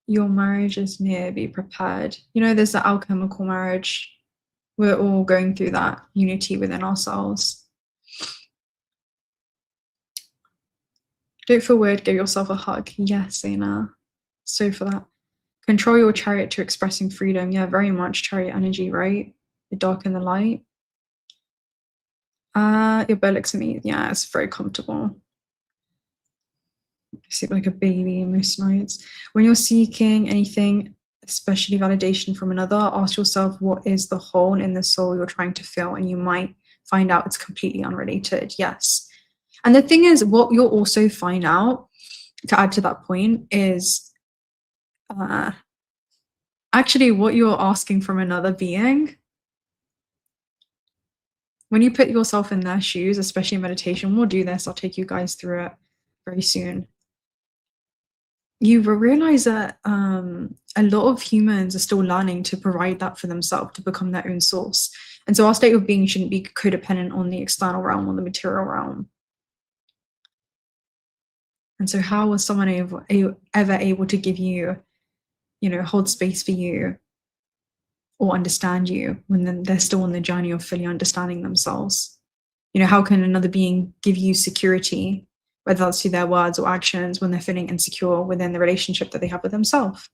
your marriage is near. Be prepared. You know, there's the alchemical marriage. We're all going through that unity within ourselves. Don't feel weird. Give yourself a hug. Yes, Zaina. So for that. Control your chariot to expressing freedom. Yeah, very much chariot energy, right? The dark and the light. Your belly looks at me. Yeah, it's very comfortable. You sleep like a baby most nights. When you're seeking anything, especially validation from another, ask yourself, what is the hole in the soul you're trying to fill? And you might find out it's completely unrelated. Yes. And the thing is, what you'll also find out, to add to that point, is actually what you're asking from another being. When you put yourself in their shoes, especially in meditation, we'll do this, I'll take you guys through it very soon. You will realize that a lot of humans are still learning to provide that for themselves, to become their own source. And so our state of being shouldn't be codependent on the external realm, on the material realm. And so how was someone ever able to give you, you know, hold space for you or understand you when they're still on the journey of fully understanding themselves? You know, how can another being give you security, whether that's through their words or actions, when they're feeling insecure within the relationship that they have with themselves?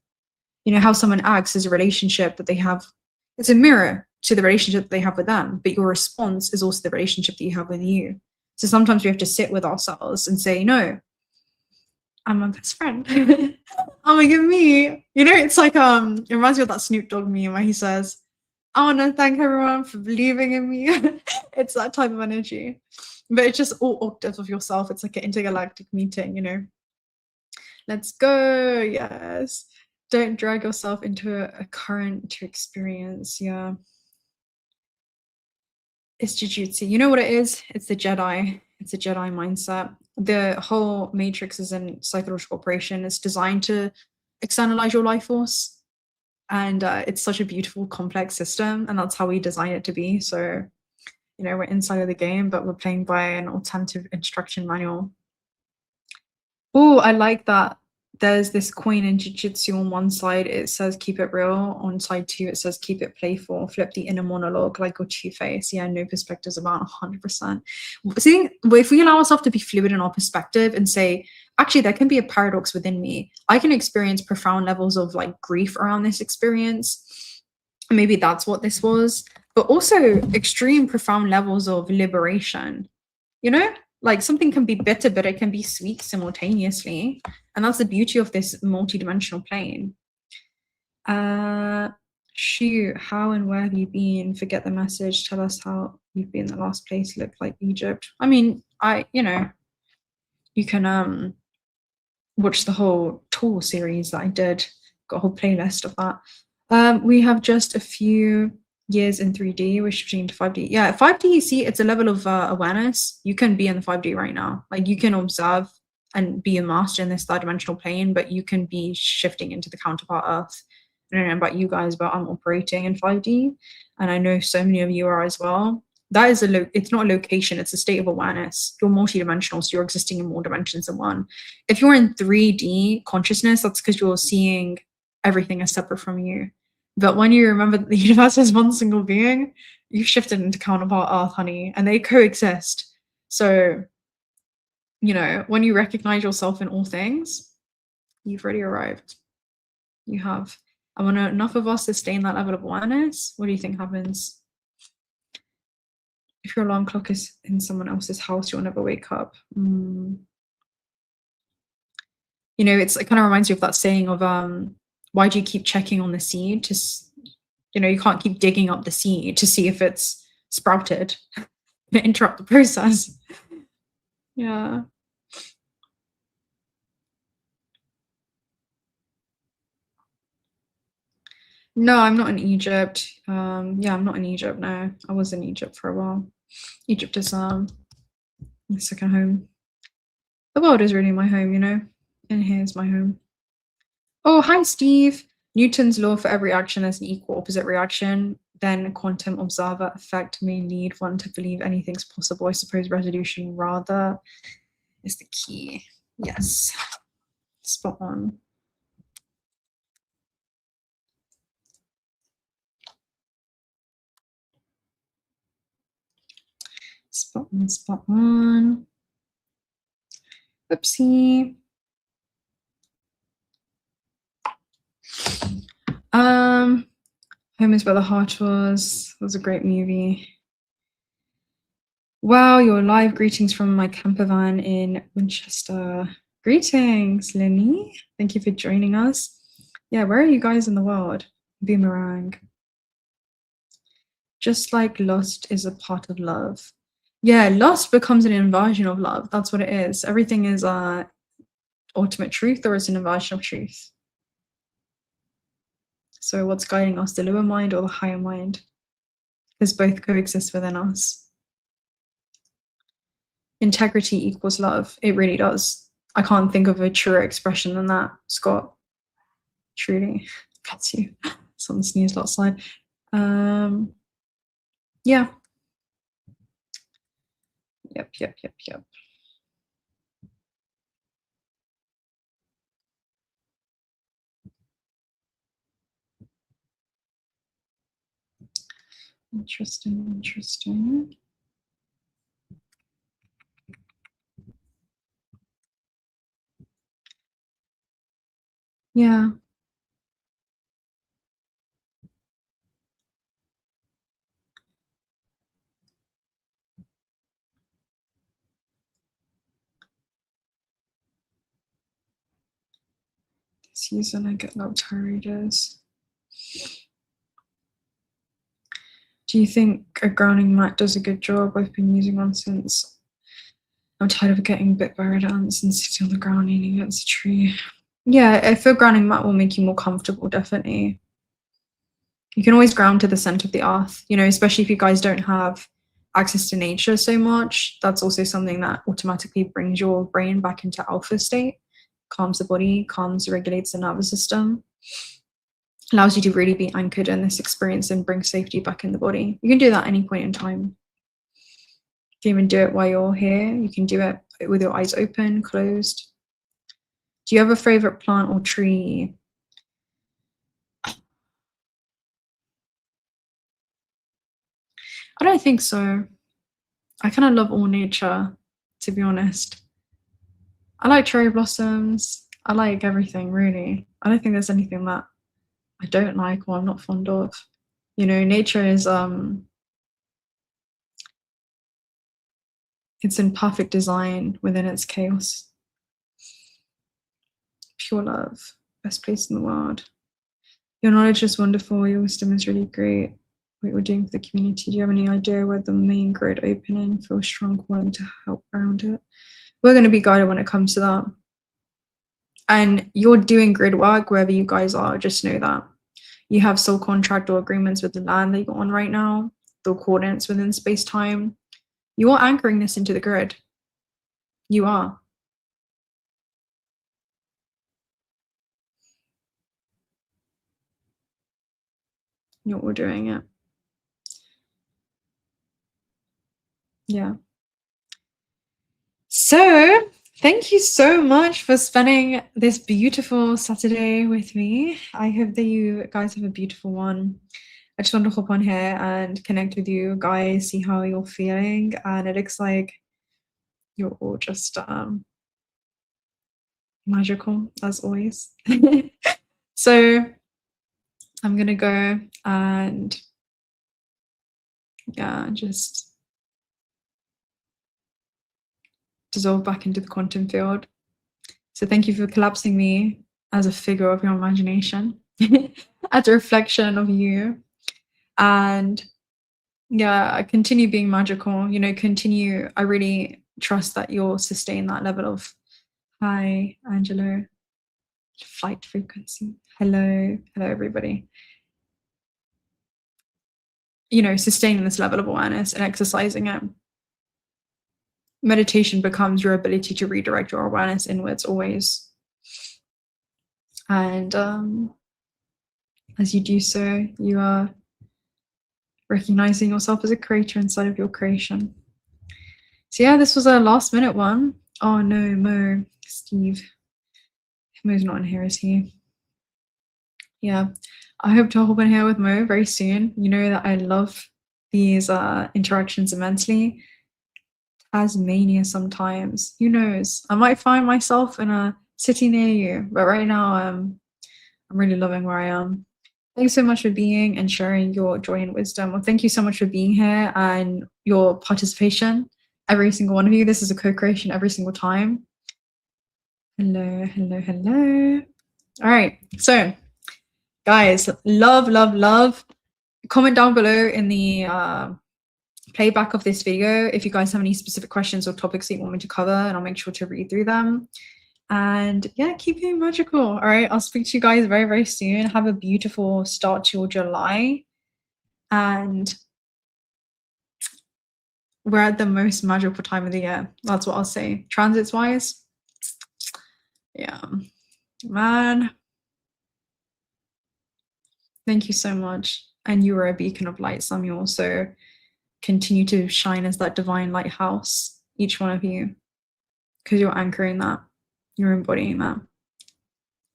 You know, how someone acts is a relationship that they have. It's a mirror to the relationship that they have with them, but your response is also the relationship that you have with you. So sometimes we have to sit with ourselves and say, no, I'm my best friend. Oh my god, me. You know, it's like it reminds me of that Snoop Dogg meme where he says, I wanna thank everyone for believing in me. It's that type of energy. But it's just all octaves of yourself. It's like an intergalactic meeting, you know. Let's go. Yes. Don't drag yourself into a current to experience. Yeah. It's jujutsu. You know what it is? It's the Jedi. It's a Jedi mindset. The whole Matrix is in psychological operation. It's designed to externalize your life force, and it's such a beautiful, complex system, and that's how we design it to be. So, you know, we're inside of the game, but we're playing by an alternative instruction manual. Oh, I like that. There's this coin in Jiu-Jitsu. On one side, it says keep it real. On side two, it says keep it playful. Flip the inner monologue like your two-face. Yeah, no perspective is about 100%. See, if we allow ourselves to be fluid in our perspective and say, actually, there can be a paradox within me. I can experience profound levels of like grief around this experience. Maybe that's what this was, but also extreme profound levels of liberation, you know? Like something can be bitter, but it can be sweet simultaneously. And that's the beauty of this multi-dimensional plane. Shoot, how and where have you been? Forget the message. Tell us how you've been. The last place looked like Egypt. I mean, you know, you can watch the whole tour series that I did. Got a whole playlist of that. We have just a few years in 3D, we're shifting to 5D. Yeah, 5D, you see, it's a level of awareness. You can be in the 5D right now. Like you can observe and be a master in this third dimensional plane, but you can be shifting into the counterpart Earth. I don't know about you guys, but I'm operating in 5D, and I know so many of you are as well. That is it's not a location, it's a state of awareness. You're multidimensional, so you're existing in more dimensions than one. If you're in 3D consciousness, that's because you're seeing everything as separate from you. But when you remember that the universe is one single being, you've shifted into counterpart Earth, honey, and they coexist. So, you know, when you recognize yourself in all things, you've already arrived. You have. And when enough of us sustain that level of awareness, what do you think happens? If your alarm clock is in someone else's house, you'll never wake up. You know, it kind of reminds you of that saying of why do you keep checking on the seed? You know, you can't keep digging up the seed to see if it's sprouted. Interrupt the process. Yeah. No, I'm not in Egypt. Yeah, I'm not in Egypt now. I was in Egypt for a while. Egypt is my second home. The world is really my home, you know, and here's my home. Oh, hi, Steve. Newton's law for every action has an equal opposite reaction. Then quantum observer effect may lead one to believe anything's possible. I suppose resolution rather is the key. Yes, spot on. Spot on, spot on. Oopsie. Home is where the heart was. It was a great movie. Wow, your live greetings from my camper van in Winchester. Greetings, Lenny. Thank you for joining us. Yeah, where are you guys in the world? Boomerang. Just like lust is a part of love. Yeah, lust becomes an inversion of love. That's what it is. Everything is ultimate truth, or it's an inversion of truth. So what's guiding us, the lower mind or the higher mind? Because both coexist within us. Integrity equals love. It really does. I can't think of a truer expression than that, Scott. Truly. Bless you. Someone sneezed outside. Yeah. Yep. Interesting. Yeah. season I get low readers. Do you think a grounding mat does a good job? I've been using one since. I'm tired of getting bit by red ants and sitting on the ground leaning against a tree. Yeah, I feel grounding mat will make you more comfortable, definitely. You can always ground to the center of the earth, you know, especially if you guys don't have access to nature so much. That's also something that automatically brings your brain back into alpha state, calms the body, calms, regulates the nervous system, allows you to really be anchored in this experience and bring safety back in the body. You can do that at any point in time. You can even do it while you're here. You can do it with your eyes open, closed. Do you have a favorite plant or tree? I don't think so. I kind of love all nature, to be honest. I like cherry blossoms. I like everything, really. I don't think there's anything that I don't like or I'm not fond of. You know, nature is it's in perfect design within its chaos. Pure love, best place in the world. Your knowledge is wonderful. Your wisdom is really great. What you're doing for the community. Do you have any idea where the main grid opening feels strong calling to help around it? We're going to be guided when it comes to that. And you're doing grid work wherever you guys are. Just know that you have soul contract or agreements with the land that you're on right now, the coordinates within space-time. You are anchoring this into the grid. You are. You're all doing it. Yeah. So thank you so much for spending this beautiful Saturday with me. I hope that you guys have a beautiful one. I just want to hop on here and connect with you guys, see how you're feeling. And it looks like you're all just magical, as always. So I'm going to go and yeah, just dissolve back into the quantum field. So thank you for collapsing me as a figure of your imagination, as a reflection of you. And yeah, continue being magical, you know, continue. I really trust that you'll sustain that level of, hi, Angelo, flight frequency. Hello, everybody. You know, sustaining this level of awareness and exercising it. Meditation becomes your ability to redirect your awareness inwards always. And as you do so, you are recognizing yourself as a creator inside of your creation. So yeah, this was a last minute one. Oh no, Mo, Steve. Mo's not in here, is he? Yeah, I hope to hop in here with Mo very soon. You know that I love these interactions immensely. Tasmania sometimes, who knows? I might find myself in a city near you, but right now I'm really loving where I am. Thanks so much for being and sharing your joy and wisdom. Well, thank you so much for being here and your participation, every single one of you. This is a co-creation every single time. Hello, hello, hello. All right, so guys, love, love, love. Comment down below in the playback of this video if you guys have any specific questions or topics that you want me to cover, and I'll make sure to read through them. And yeah, keep being magical. All right, I'll speak to you guys very, very soon. Have a beautiful start to your July. And we're at the most magical time of the year. That's what I'll say. Transits wise, yeah, man. Thank you so much. And you are a beacon of light, Samuel. So continue to shine as that divine lighthouse, each one of you, because you're anchoring that, you're embodying that.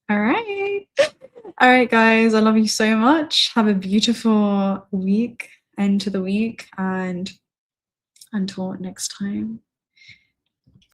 All right. All right, guys, I love you so much. Have a beautiful week, end to the week, and until next time.